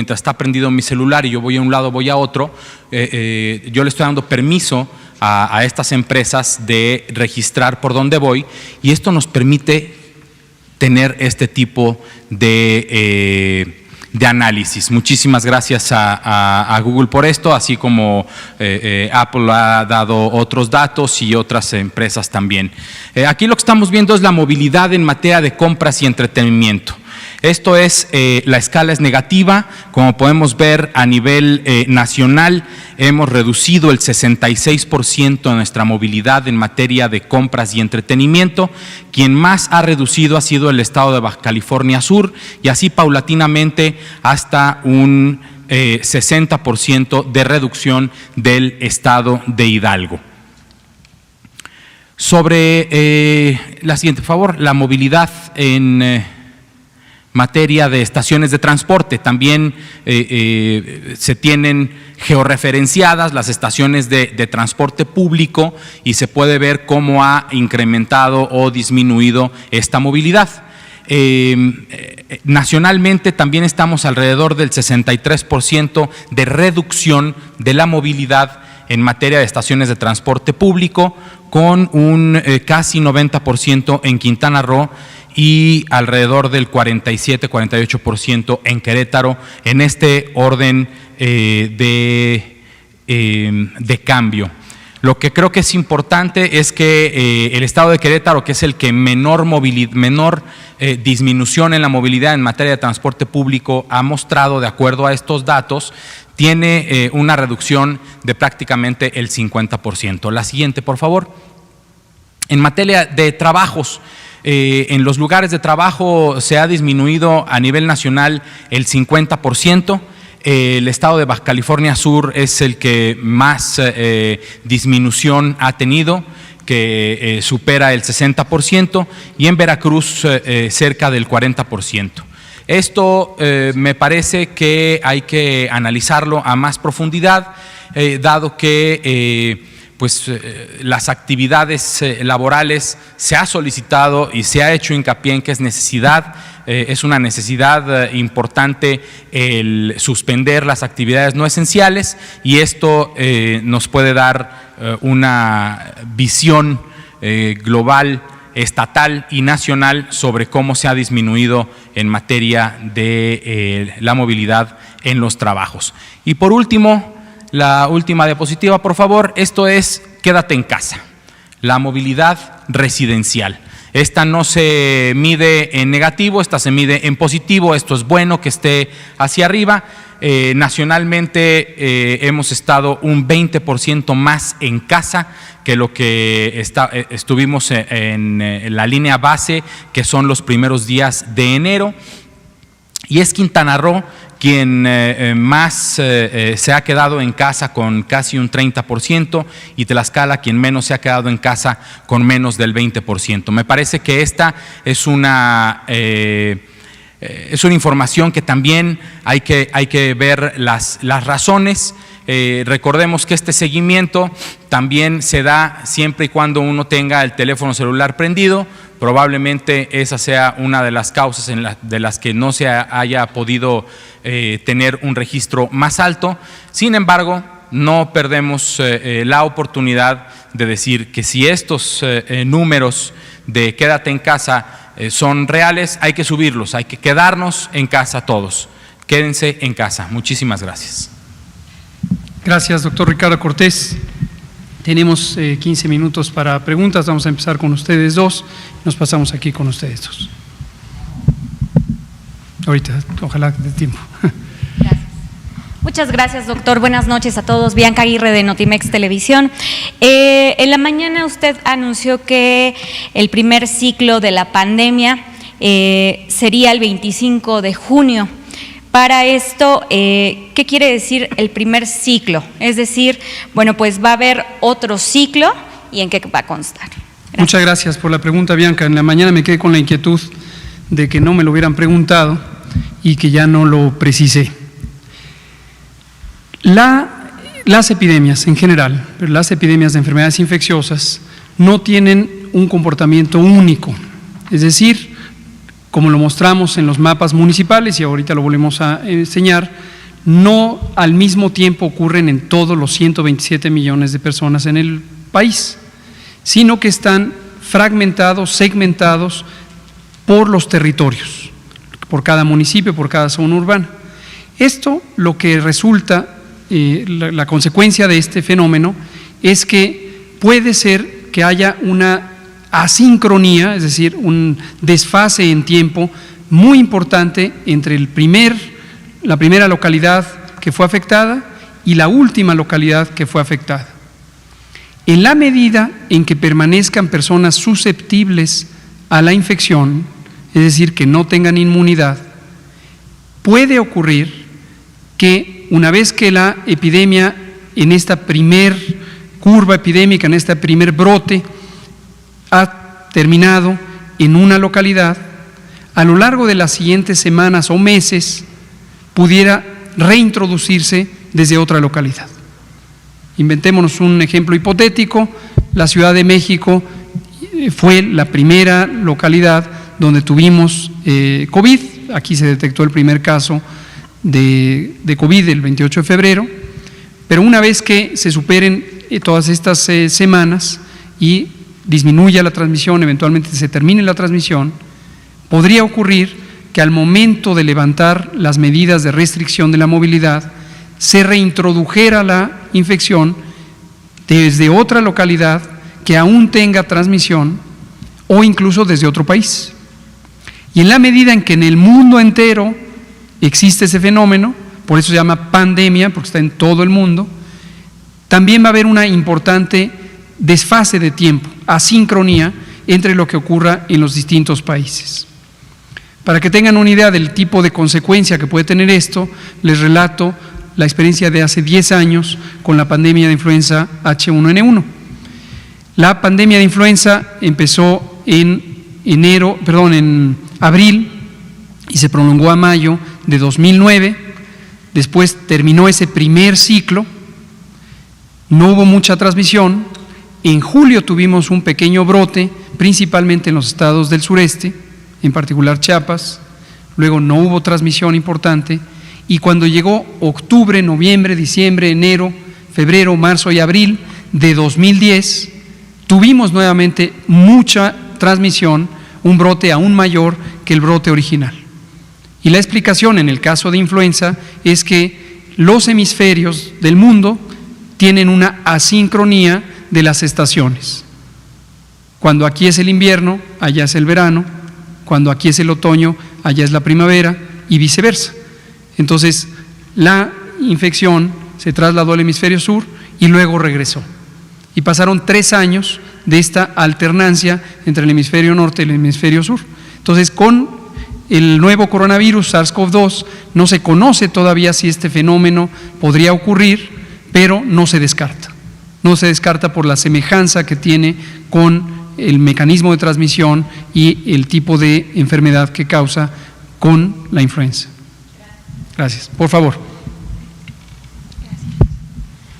está prendido mi celular y yo voy a un lado, voy a otro, yo le estoy dando permiso a estas empresas de registrar por dónde voy, y esto nos permite tener este tipo de análisis. Muchísimas gracias a Google por esto, así como Apple ha dado otros datos y otras empresas también. Aquí lo que estamos viendo es la movilidad en materia de compras y entretenimiento. Esto es, la escala es negativa. Como podemos ver, a nivel nacional hemos reducido el 66% de nuestra movilidad en materia de compras y entretenimiento. Quien más ha reducido ha sido el estado de Baja California Sur, y así paulatinamente hasta un 60% de reducción del estado de Hidalgo. Sobre la siguiente, por favor, la movilidad en materia de estaciones de transporte. También se tienen georreferenciadas las estaciones de transporte público y se puede ver cómo ha incrementado o disminuido esta movilidad. Nacionalmente también estamos alrededor del 63% de reducción de la movilidad en materia de estaciones de transporte público, con un casi 90% en Quintana Roo y alrededor del 47-48% en Querétaro, en este orden de cambio. Lo que creo que es importante es que el estado de Querétaro, que es el que menor disminución en la movilidad en materia de transporte público ha mostrado, de acuerdo a estos datos, tiene una reducción de prácticamente el 50%. La siguiente, por favor. En materia de trabajos, en los lugares de trabajo se ha disminuido a nivel nacional el 50%. El estado de Baja California Sur es el que más disminución ha tenido, que supera el 60%, y en Veracruz cerca del 40%. Esto me parece que hay que analizarlo a más profundidad, dado que las actividades laborales se ha solicitado y se ha hecho hincapié en que es una necesidad importante el suspender las actividades no esenciales, y esto nos puede dar una visión global, estatal y nacional sobre cómo se ha disminuido en materia de la movilidad en los trabajos. Y por último, la última diapositiva, por favor. Esto es quédate en casa, la movilidad residencial. Esta no se mide en negativo, esta se mide en positivo. Esto es bueno que esté hacia arriba. Nacionalmente hemos estado un 20% más en casa que lo que estuvimos en la línea base, que son los primeros días de enero. Y es Quintana Roo quien más se ha quedado en casa con casi un 30%, y Tlaxcala quien menos se ha quedado en casa con menos del 20%. Me parece que esta es una información que también hay que ver las razones. Recordemos que este seguimiento también se da siempre y cuando uno tenga el teléfono celular prendido. Probablemente esa sea una de las causas de las que no se haya podido tener un registro más alto. Sin embargo, no perdemos la oportunidad de decir que si estos números de quédate en casa son reales, hay que subirlos, hay que quedarnos en casa todos. Quédense en casa. Muchísimas gracias. Gracias, doctor Ricardo Cortés. Tenemos 15 minutos para preguntas. Vamos a empezar con ustedes dos. Nos pasamos aquí con ustedes dos. Ahorita, ojalá de tiempo. Gracias. Muchas gracias, doctor. Buenas noches a todos. Bianca Aguirre, de Notimex Televisión. En la mañana usted anunció que el primer ciclo de la pandemia sería el 25 de junio. Para esto, ¿qué quiere decir el primer ciclo? Es decir, bueno, pues va a haber otro ciclo, ¿y en qué va a constar? Muchas gracias por la pregunta, Bianca. En la mañana me quedé con la inquietud de que no me lo hubieran preguntado y que ya no lo precisé. Las epidemias en general, pero las epidemias de enfermedades infecciosas no tienen un comportamiento único, es decir, como lo mostramos en los mapas municipales y ahorita lo volvemos a enseñar, no al mismo tiempo ocurren en todos los 127 millones de personas en el país, sino que están fragmentados, segmentados por los territorios, por cada municipio, por cada zona urbana. Esto lo que resulta, la consecuencia de este fenómeno es que puede ser que haya una asincronía, es decir, un desfase en tiempo muy importante entre la primera localidad que fue afectada y la última localidad que fue afectada. En la medida en que permanezcan personas susceptibles a la infección, es decir, que no tengan inmunidad, puede ocurrir que una vez que la epidemia, en esta primer curva epidémica, en este primer brote, ha terminado en una localidad, a lo largo de las siguientes semanas o meses pudiera reintroducirse desde otra localidad. Inventémonos un ejemplo hipotético: la Ciudad de México fue la primera localidad donde tuvimos COVID, aquí se detectó el primer caso de COVID el 28 de febrero, pero una vez que se superen todas estas semanas y disminuya la transmisión, eventualmente se termine la transmisión, podría ocurrir que al momento de levantar las medidas de restricción de la movilidad, se reintrodujera la infección desde otra localidad que aún tenga transmisión o incluso desde otro país. Y en la medida en que en el mundo entero existe ese fenómeno, por eso se llama pandemia, porque está en todo el mundo, también va a haber una importante desfase de tiempo, asincronía entre lo que ocurra en los distintos países. Para que tengan una idea del tipo de consecuencia que puede tener esto, les relato la experiencia de hace 10 años con la pandemia de influenza H1N1. La pandemia de influenza empezó en abril y se prolongó a mayo de 2009, después terminó ese primer ciclo, no hubo mucha transmisión, en julio tuvimos un pequeño brote, principalmente en los estados del sureste, en particular Chiapas, luego no hubo transmisión importante, y cuando llegó octubre, noviembre, diciembre, enero, febrero, marzo y abril de 2010, tuvimos nuevamente mucha transmisión, un brote aún mayor que el brote original. Y la explicación en el caso de influenza es que los hemisferios del mundo tienen una asincronía de las estaciones. Cuando aquí es el invierno, allá es el verano; cuando aquí es el otoño, allá es la primavera, y viceversa. Entonces, la infección se trasladó al hemisferio sur y luego regresó. Y pasaron 3 años de esta alternancia entre el hemisferio norte y el hemisferio sur. Entonces, con el nuevo coronavirus SARS-CoV-2 no se conoce todavía si este fenómeno podría ocurrir, pero no se descarta. No se descarta por la semejanza que tiene con el mecanismo de transmisión y el tipo de enfermedad que causa con la influenza. Gracias. Por favor.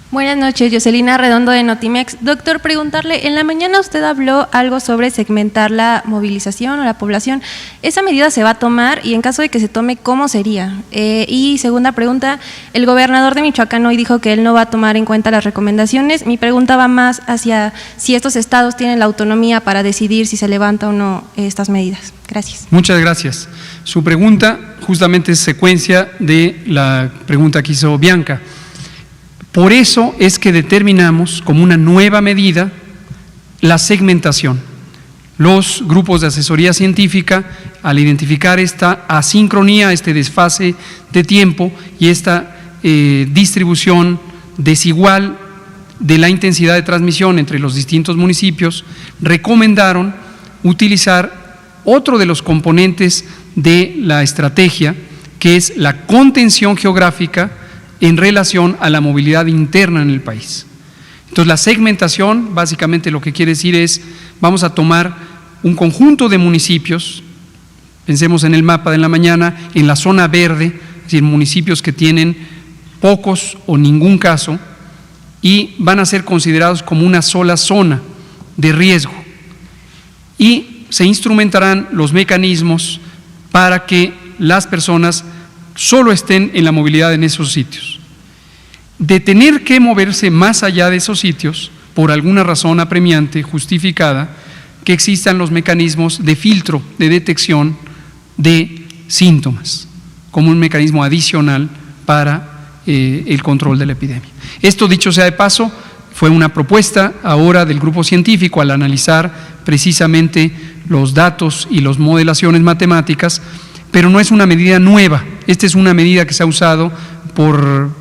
Buenas noches, Jocelina Redondo de Notimex. Doctor, preguntarle, en la mañana usted habló algo sobre segmentar la movilización o la población. ¿Esa medida se va a tomar y en caso de que se tome, cómo sería? Y segunda pregunta, el gobernador de Michoacán hoy dijo que él no va a tomar en cuenta las recomendaciones. Mi pregunta va más hacia si estos estados tienen la autonomía para decidir si se levanta o no estas medidas. Gracias. Muchas gracias. Su pregunta justamente es secuencia de la pregunta que hizo Bianca. Por eso es que determinamos como una nueva medida la segmentación. Los grupos de asesoría científica, al identificar esta asincronía, este desfase de tiempo y esta distribución desigual de la intensidad de transmisión entre los distintos municipios, recomendaron utilizar otro de los componentes de la estrategia, que es la contención geográfica en relación a la movilidad interna en el país. Entonces, la segmentación básicamente lo que quiere decir es, vamos a tomar un conjunto de municipios, pensemos en el mapa de la mañana, en la zona verde, es decir, municipios que tienen pocos o ningún caso, y van a ser considerados como una sola zona de riesgo. Y se instrumentarán los mecanismos para que las personas solo estén en la movilidad en esos sitios. De tener que moverse más allá de esos sitios, por alguna razón apremiante, justificada, que existan los mecanismos de filtro, de detección de síntomas, como un mecanismo adicional para el control de la epidemia. Esto, dicho sea de paso, fue una propuesta ahora del grupo científico al analizar precisamente los datos y las modelaciones matemáticas, pero no es una medida nueva. Esta es una medida que se ha usado por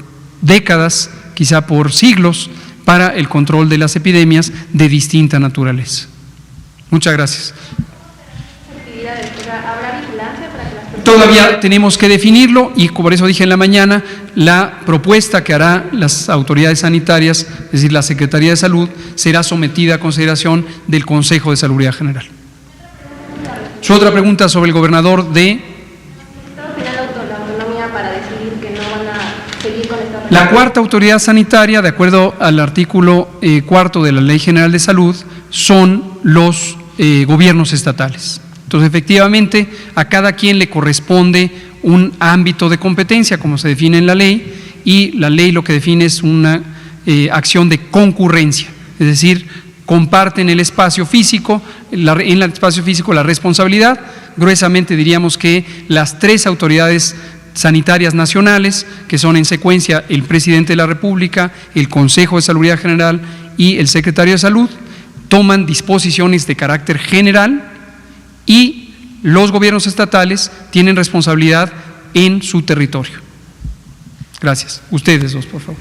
décadas, quizá por siglos, para el control de las epidemias de distinta naturaleza. Muchas gracias. Todavía tenemos que definirlo y por eso dije en la mañana, la propuesta que hará las autoridades sanitarias, es decir, la Secretaría de Salud, será sometida a consideración del Consejo de Salubridad General. Su otra pregunta sobre el gobernador de… La cuarta autoridad sanitaria, de acuerdo al artículo 4 de la Ley General de Salud, son los gobiernos estatales. Entonces, efectivamente, a cada quien le corresponde un ámbito de competencia, como se define en la ley, y la ley lo que define es una acción de concurrencia, es decir, comparten el espacio físico, en el espacio físico la responsabilidad. Gruesamente diríamos que las tres autoridades sanitarias nacionales, que son en secuencia el Presidente de la República, el Consejo de Salubridad General y el Secretario de Salud, toman disposiciones de carácter general y los gobiernos estatales tienen responsabilidad en su territorio. Gracias. Ustedes dos, por favor.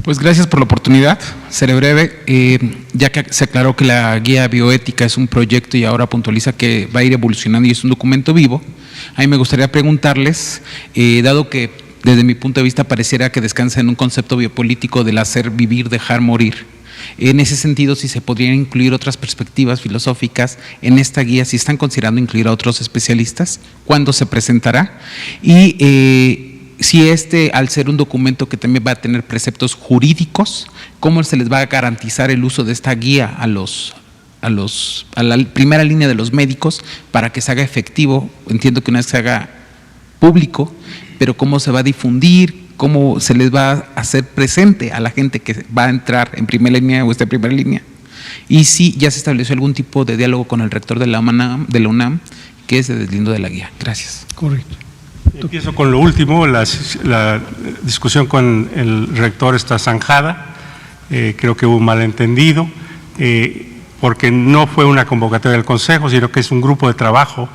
Pues gracias por la oportunidad. Seré breve, ya que se aclaró que la guía bioética es un proyecto y ahora puntualiza que va a ir evolucionando y es un documento vivo. A mí me gustaría preguntarles, dado que desde mi punto de vista pareciera que descansa en un concepto biopolítico del hacer vivir, dejar morir, en ese sentido, si se podrían incluir otras perspectivas filosóficas en esta guía, si están considerando incluir a otros especialistas, ¿cuándo se presentará? Y si al ser un documento que también va a tener preceptos jurídicos, ¿cómo se les va a garantizar el uso de esta guía a la primera línea de los médicos para que se haga efectivo? Entiendo que una vez se haga público, pero ¿cómo se va a difundir? ¿Cómo se les va a hacer presente a la gente que va a entrar en primera línea o está en primera línea? Y si ya se estableció algún tipo de diálogo con el rector de la UNAM, que se deslindó de la guía. Gracias. Correcto. Empiezo con lo último, la discusión con el rector está zanjada, creo que hubo un malentendido, porque no fue una convocatoria del Consejo, sino que es un grupo de trabajo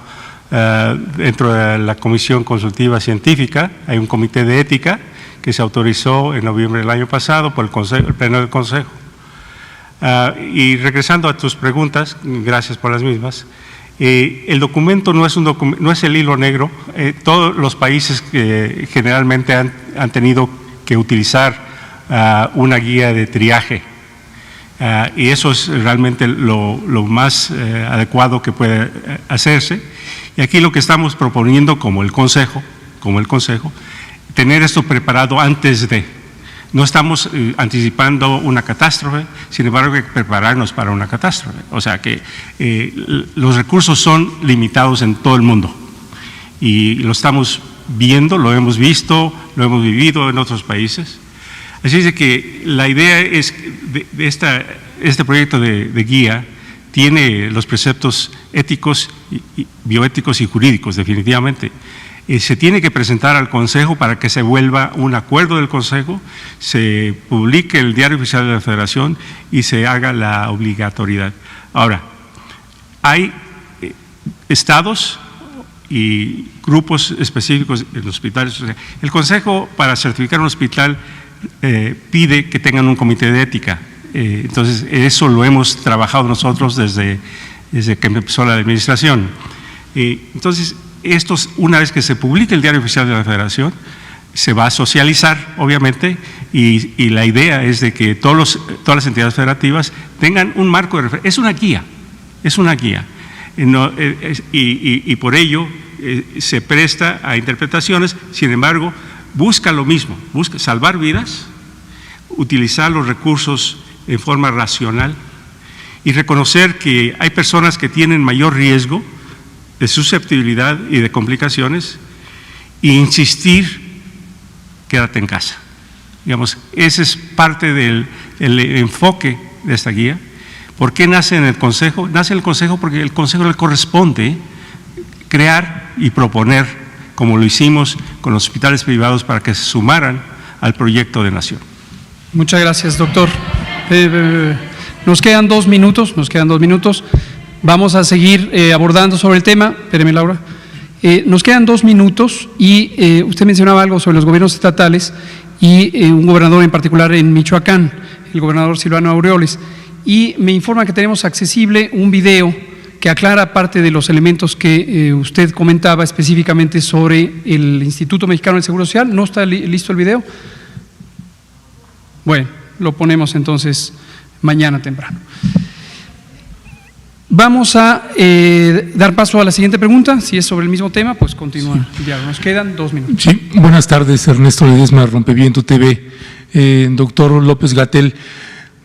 dentro de la Comisión Consultiva Científica. Hay un comité de ética que se autorizó en noviembre del año pasado por el Pleno del Consejo. Y regresando a tus preguntas, gracias por las mismas. El documento no es el hilo negro. Todos los países generalmente han tenido que utilizar una guía de triaje, y eso es realmente lo más adecuado que puede hacerse. Y aquí lo que estamos proponiendo como el Consejo, tener esto preparado antes de. No estamos anticipando una catástrofe, sin embargo hay que prepararnos para una catástrofe. O sea que los recursos son limitados en todo el mundo y lo estamos viendo, lo hemos visto, lo hemos vivido en otros países. Así es de que la idea es de este proyecto de guía tiene los preceptos éticos, bioéticos y jurídicos definitivamente. Se tiene que presentar al Consejo para que se vuelva un acuerdo del Consejo, se publique en el Diario Oficial de la Federación y se haga la obligatoriedad. Ahora, hay estados y grupos específicos en los hospitales. El Consejo, para certificar un hospital, pide que tengan un comité de ética. Entonces, eso lo hemos trabajado nosotros desde que empezó la administración. Entonces, una vez que se publique el Diario Oficial de la Federación, se va a socializar, obviamente, y la idea es de que todas las entidades federativas tengan un marco de referencia. Es una guía. Y por ello se presta a interpretaciones, sin embargo, busca lo mismo, busca salvar vidas, utilizar los recursos en forma racional y reconocer que hay personas que tienen mayor riesgo de susceptibilidad y de complicaciones e insistir, quédate en casa. Digamos, ese es parte del enfoque de esta guía. ¿Por qué nace en el Consejo? Nace en el Consejo porque el Consejo le corresponde crear y proponer, como lo hicimos con los hospitales privados, para que se sumaran al proyecto de nación. Muchas gracias, doctor. Nos quedan 2 minutos, Vamos a seguir abordando sobre el tema. Espéreme, Laura. Nos quedan 2 minutos y usted mencionaba algo sobre los gobiernos estatales y un gobernador en particular en Michoacán, el gobernador Silvano Aureoles. Y me informa que tenemos accesible un video que aclara parte de los elementos que usted comentaba específicamente sobre el Instituto Mexicano del Seguro Social. ¿No está listo el video? Bueno, lo ponemos entonces mañana temprano. Vamos a dar paso a la siguiente pregunta. Si es sobre el mismo tema, pues continúa el diálogo. Nos quedan 2 minutos. Sí, buenas tardes, Ernesto Ledesma, Rompeviento TV. Doctor López-Gatell,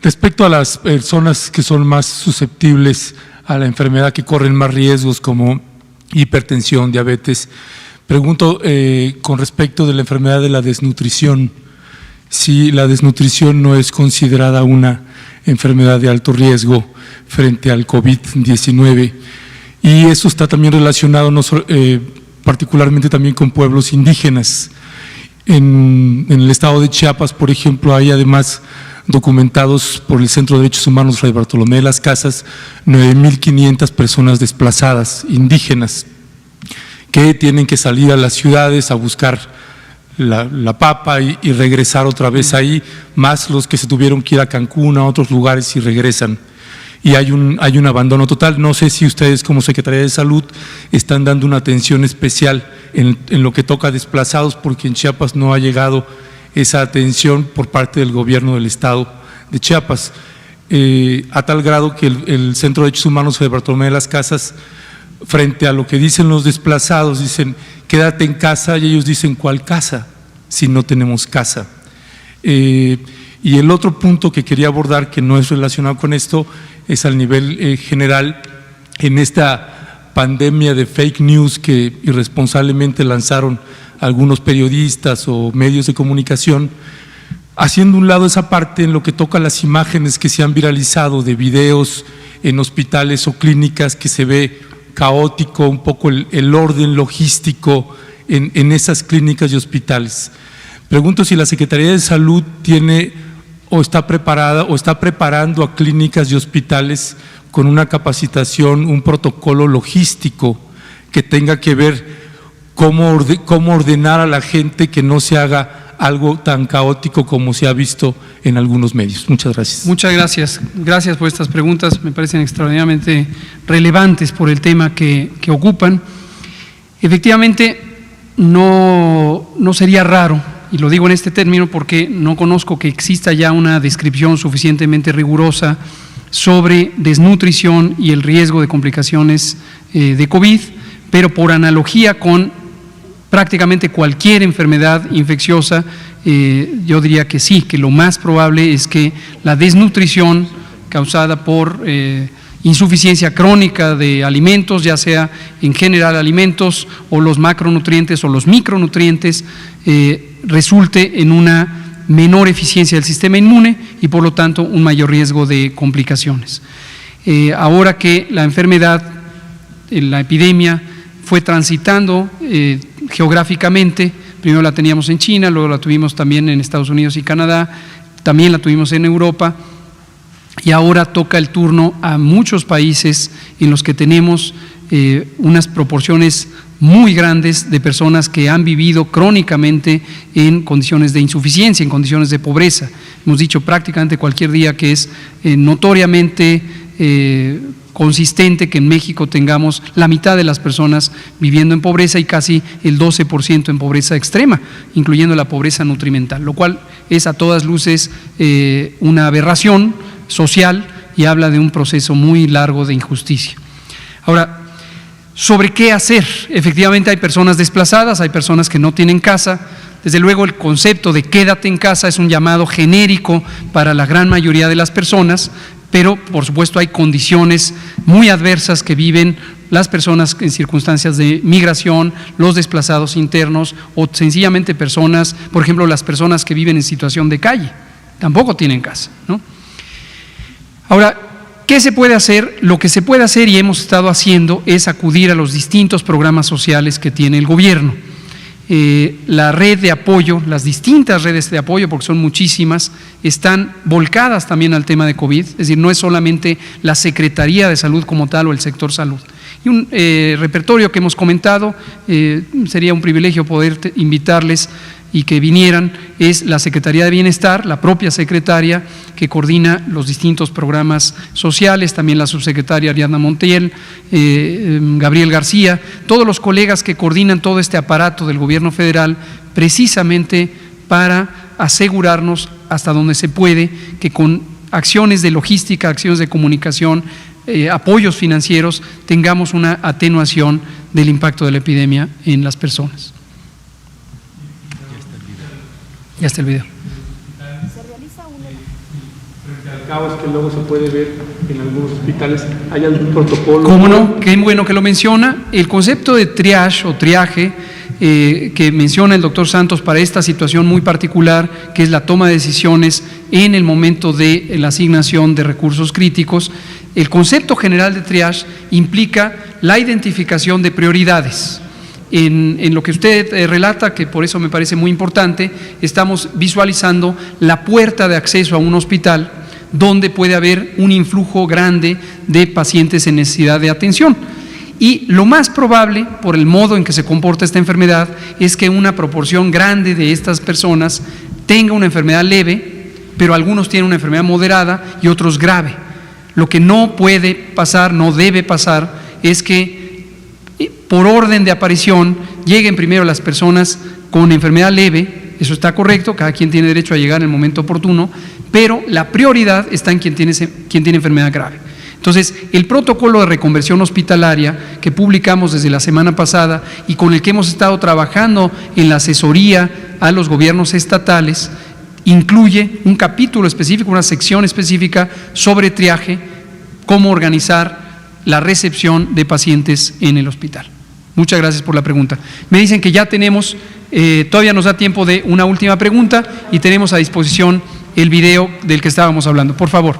respecto a las personas que son más susceptibles a la enfermedad, que corren más riesgos como hipertensión, diabetes, pregunto con respecto de la enfermedad de la desnutrición, si la desnutrición no es considerada una enfermedad de alto riesgo frente al COVID-19, y eso está también relacionado particularmente también con pueblos indígenas. En el estado de Chiapas, por ejemplo, hay además documentados por el Centro de Derechos Humanos Fray Bartolomé de las Casas 9.500 personas desplazadas, indígenas, que tienen que salir a las ciudades a buscar la papa y regresar otra vez ahí, más los que se tuvieron que ir a Cancún, a otros lugares y regresan. Y hay un abandono total. No sé si ustedes como Secretaría de Salud están dando una atención especial en lo que toca a desplazados, porque en Chiapas no ha llegado esa atención por parte del gobierno del estado de Chiapas, a tal grado que el Centro de Derechos Humanos de Bartolomé de las Casas, frente a lo que dicen los desplazados, dicen quédate en casa, y ellos dicen ¿cuál casa? Si no tenemos casa. Y el otro punto que quería abordar, que no es relacionado con esto, es al nivel general, en esta pandemia de fake news que irresponsablemente lanzaron algunos periodistas o medios de comunicación, haciendo un lado esa parte en lo que toca las imágenes que se han viralizado de videos en hospitales o clínicas, que se ve caótico un poco el orden logístico en esas clínicas y hospitales. Pregunto si la Secretaría de Salud tiene o está preparada o está preparando a clínicas y hospitales con una capacitación, un protocolo logístico que tenga que ver cómo ordenar a la gente, que no se haga algo tan caótico como se ha visto en algunos medios. Muchas gracias. Muchas gracias. Gracias por estas preguntas, me parecen extraordinariamente relevantes por el tema que ocupan. Efectivamente, no sería raro, y lo digo en este término porque no conozco que exista ya una descripción suficientemente rigurosa sobre desnutrición y el riesgo de complicaciones de COVID, pero por analogía con prácticamente cualquier enfermedad infecciosa, yo diría que sí, que lo más probable es que la desnutrición causada por insuficiencia crónica de alimentos, ya sea en general alimentos o los macronutrientes o los micronutrientes, resulte en una menor eficiencia del sistema inmune y por lo tanto un mayor riesgo de complicaciones. Ahora que la enfermedad, la epidemia, fue transitando geográficamente, primero la teníamos en China, luego la tuvimos también en Estados Unidos y Canadá, también la tuvimos en Europa, y ahora toca el turno a muchos países en los que tenemos unas proporciones muy grandes de personas que han vivido crónicamente en condiciones de insuficiencia, en condiciones de pobreza. Hemos dicho prácticamente cualquier día que es notoriamente consistente que en México tengamos la mitad de las personas viviendo en pobreza y casi el 12% en pobreza extrema, incluyendo la pobreza nutrimental, lo cual es a todas luces una aberración social y habla de un proceso muy largo de injusticia. Ahora, ¿sobre qué hacer? Efectivamente hay personas desplazadas, hay personas que no tienen casa. Desde luego el concepto de quédate en casa es un llamado genérico para la gran mayoría de las personas, pero por supuesto hay condiciones muy adversas que viven las personas en circunstancias de migración, los desplazados internos o sencillamente personas, por ejemplo, las personas que viven en situación de calle, tampoco tienen casa, ¿no? Ahora, ¿qué se puede hacer? Lo que se puede hacer y hemos estado haciendo es acudir a los distintos programas sociales que tiene el gobierno. La red de apoyo, las distintas redes de apoyo, porque son muchísimas, están volcadas también al tema de COVID, es decir, no es solamente la Secretaría de Salud como tal o el sector salud. Y un repertorio que hemos comentado, sería un privilegio poder invitarles y que vinieran, es la Secretaría de Bienestar, la propia secretaria que coordina los distintos programas sociales, también la subsecretaria Ariadna Montiel, Gabriel García, todos los colegas que coordinan todo este aparato del gobierno federal, precisamente para asegurarnos hasta donde se puede que con acciones de logística, acciones de comunicación, apoyos financieros, tengamos una atenuación del impacto de la epidemia en las personas. Ya está el video. Frente al caos que luego se puede ver en algunos hospitales, ¿hay algún protocolo? ¿Cómo no? Qué bueno que lo menciona. El concepto de triage o triaje que menciona el doctor Santos para esta situación muy particular, que es la toma de decisiones en el momento de la asignación de recursos críticos, el concepto general de triage implica la identificación de prioridades. En lo que usted relata, que por eso me parece muy importante, estamos visualizando la puerta de acceso a un hospital donde puede haber un influjo grande de pacientes en necesidad de atención. Y lo más probable, por el modo en que se comporta esta enfermedad, es que una proporción grande de estas personas tenga una enfermedad leve, pero algunos tienen una enfermedad moderada y otros grave. Lo que no puede pasar, no debe pasar, es que por orden de aparición lleguen primero las personas con enfermedad leve, eso está correcto, cada quien tiene derecho a llegar en el momento oportuno, pero la prioridad está en quien tiene enfermedad grave. Entonces, el protocolo de reconversión hospitalaria que publicamos desde la semana pasada y con el que hemos estado trabajando en la asesoría a los gobiernos estatales, incluye un capítulo específico, una sección específica sobre triaje, cómo organizar la recepción de pacientes en el hospital. Muchas gracias por la pregunta. Me dicen que ya tenemos, todavía nos da tiempo de una última pregunta y tenemos a disposición el video del que estábamos hablando. Por favor.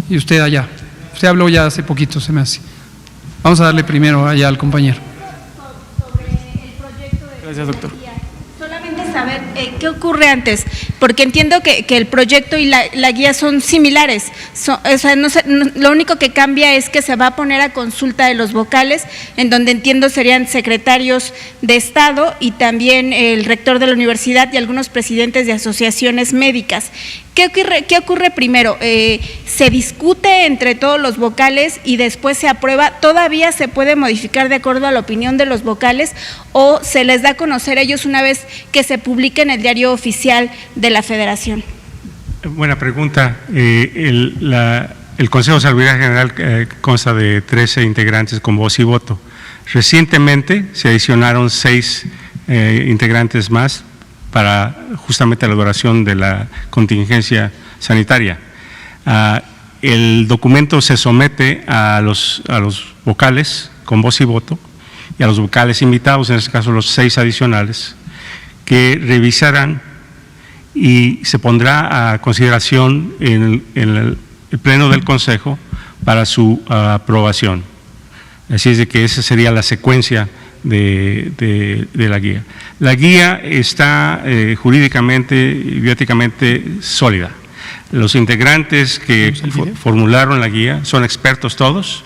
Y usted allá. Usted habló ya hace poquito, se me hace. Vamos a darle primero allá al compañero. Sobre el proyecto de Gracias, doctor. Solamente saber qué ocurre antes, porque entiendo que el proyecto y la guía son similares. O sea, lo único que cambia es que se va a poner a consulta de los vocales, en donde entiendo serían secretarios de Estado y también el rector de la universidad y algunos presidentes de asociaciones médicas. ¿Qué ocurre primero? ¿Se discute entre todos los vocales y después se aprueba? ¿Todavía se puede modificar de acuerdo a la opinión de los vocales o se les da a conocer a ellos una vez que se publique en el diario oficial de la Federación? Buena pregunta. El Consejo de Salubridad General consta de 13 integrantes con voz y voto. Recientemente se adicionaron 6 integrantes más para justamente la duración de la contingencia sanitaria. El documento se somete a los vocales con voz y voto y a los vocales invitados, en este caso los 6 adicionales, que revisarán y se pondrá a consideración en el Pleno del Consejo para su aprobación. Así es de que esa sería la secuencia de la guía. La guía está jurídicamente y bióticamente sólida. Los integrantes que formularon la guía son expertos todos.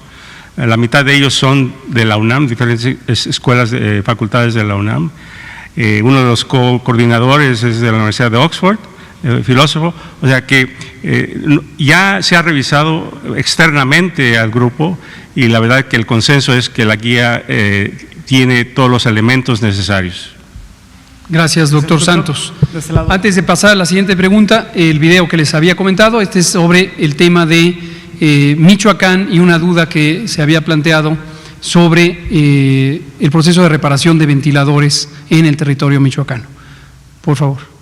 La mitad de ellos son de la UNAM, diferentes escuelas, facultades de la UNAM. Uno de los coordinadores es de la Universidad de Oxford, filósofo, o sea que ya se ha revisado externamente al grupo y la verdad que el consenso es que la guía tiene todos los elementos necesarios. Gracias, doctor Santos. Antes de pasar a la siguiente pregunta, el video que les había comentado, este es sobre el tema de Michoacán y una duda que se había planteado sobre el proceso de reparación de ventiladores en el territorio michoacano. Por favor.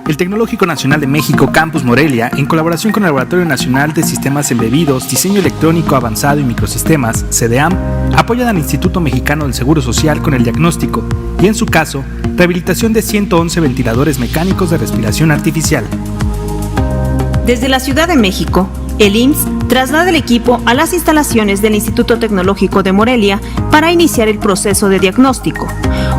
El Tecnológico Nacional de México Campus Morelia, en colaboración con el Laboratorio Nacional de Sistemas Embebidos, Diseño Electrónico Avanzado y Microsistemas, CDEAM, apoyan al Instituto Mexicano del Seguro Social con el diagnóstico y, en su caso, rehabilitación de 111 ventiladores mecánicos de respiración artificial. Desde la Ciudad de México, el IMSS traslada el equipo a las instalaciones del Instituto Tecnológico de Morelia para iniciar el proceso de diagnóstico.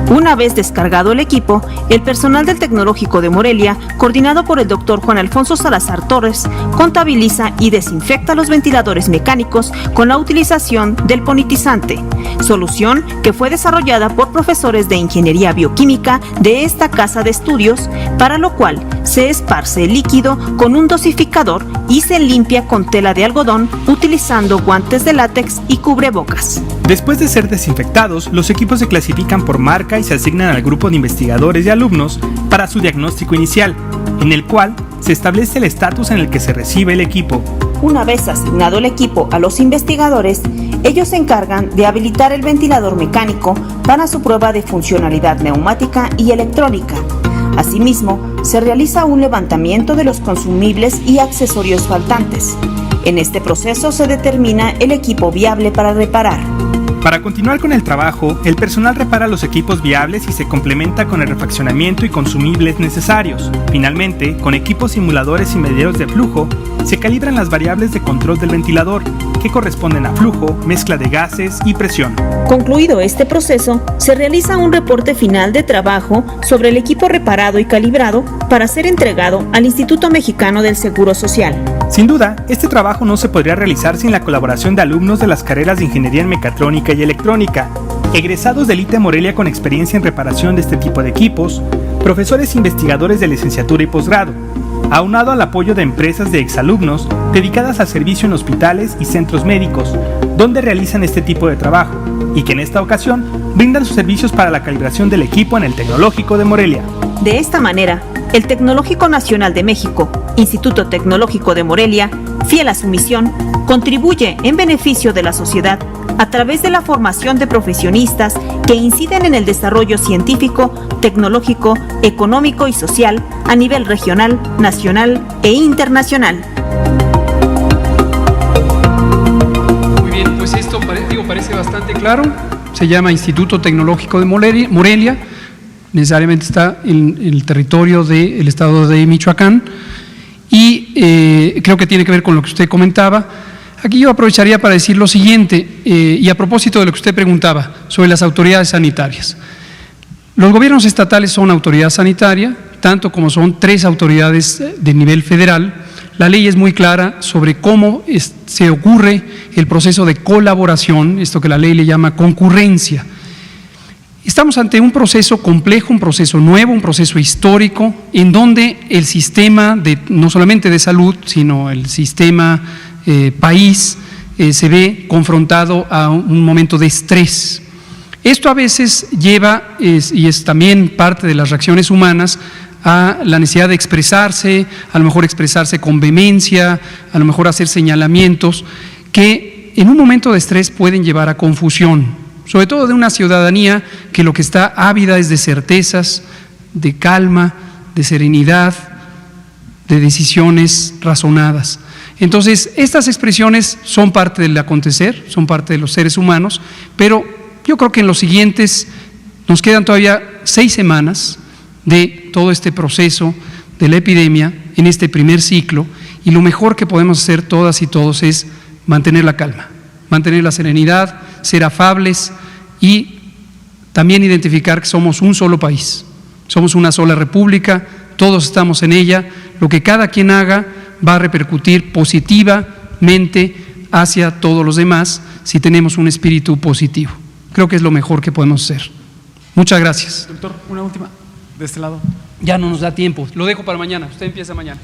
Una vez descargado el equipo, el personal del Tecnológico de Morelia, coordinado por el doctor Juan Alfonso Salazar Torres, contabiliza y desinfecta los ventiladores mecánicos con la utilización del ponitizante, solución que fue desarrollada por profesores de Ingeniería Bioquímica de esta casa de estudios, para lo cual se esparce el líquido con un dosificador y se limpia con tela de algodón utilizando guantes de látex y cubrebocas. Después de ser desinfectados, los equipos se clasifican por marca y se asignan al grupo de investigadores y alumnos para su diagnóstico inicial, en el cual se establece el estatus en el que se recibe el equipo. Una vez asignado el equipo a los investigadores, ellos se encargan de habilitar el ventilador mecánico para su prueba de funcionalidad neumática y electrónica. Asimismo, se realiza un levantamiento de los consumibles y accesorios faltantes. En este proceso se determina el equipo viable para reparar. Para continuar con el trabajo, el personal repara los equipos viables y se complementa con el refaccionamiento y consumibles necesarios. Finalmente, con equipos simuladores y medidores de flujo, se calibran las variables de control del ventilador, que corresponden a flujo, mezcla de gases y presión. Concluido este proceso, se realiza un reporte final de trabajo sobre el equipo reparado y calibrado para ser entregado al Instituto Mexicano del Seguro Social. Sin duda, este trabajo no se podría realizar sin la colaboración de alumnos de las carreras de Ingeniería en Mecatrónica y Electrónica, egresados del ITE Morelia con experiencia en reparación de este tipo de equipos, profesores investigadores de licenciatura y posgrado, aunado al apoyo de empresas de exalumnos dedicadas al servicio en hospitales y centros médicos, donde realizan este tipo de trabajo, y que en esta ocasión brindan sus servicios para la calibración del equipo en el Tecnológico de Morelia. De esta manera, el Tecnológico Nacional de México, Instituto Tecnológico de Morelia, fiel a su misión, contribuye en beneficio de la sociedad a través de la formación de profesionistas que inciden en el desarrollo científico, tecnológico, económico y social a nivel regional, nacional e internacional. Muy bien, pues esto parece bastante claro. Se llama Instituto Tecnológico de Morelia. Necesariamente está en el territorio del estado de Michoacán y creo que tiene que ver con lo que usted comentaba. Aquí yo aprovecharía para decir lo siguiente, y a propósito de lo que usted preguntaba sobre las autoridades sanitarias. Los gobiernos estatales son autoridad sanitaria, tanto como son 3 autoridades de nivel federal. La ley es muy clara sobre cómo se ocurre el proceso de colaboración, esto que la ley le llama concurrencia. Estamos ante un proceso complejo, un proceso nuevo, un proceso histórico, en donde el sistema no solamente de salud, sino el sistema país se ve confrontado a un momento de estrés. Esto a veces lleva, y es también parte de las reacciones humanas, a la necesidad de expresarse, a lo mejor expresarse con vehemencia, a lo mejor hacer señalamientos que en un momento de estrés pueden llevar a confusión, sobre todo de una ciudadanía que lo que está ávida es de certezas, de calma, de serenidad, de decisiones razonadas. Entonces, estas expresiones son parte del acontecer, son parte de los seres humanos, pero yo creo que en los siguientes nos quedan todavía 6 semanas de todo este proceso de la epidemia en este primer ciclo, y lo mejor que podemos hacer todas y todos es mantener la calma, mantener la serenidad, ser afables y también identificar que somos un solo país, Somos una sola república, todos estamos en ella. Lo que cada quien haga va a repercutir positivamente hacia todos los demás si tenemos un espíritu positivo. Creo que es lo mejor que podemos hacer. Muchas gracias. Doctor, una última, de este lado. Ya no nos da tiempo, lo dejo para mañana, usted empieza mañana.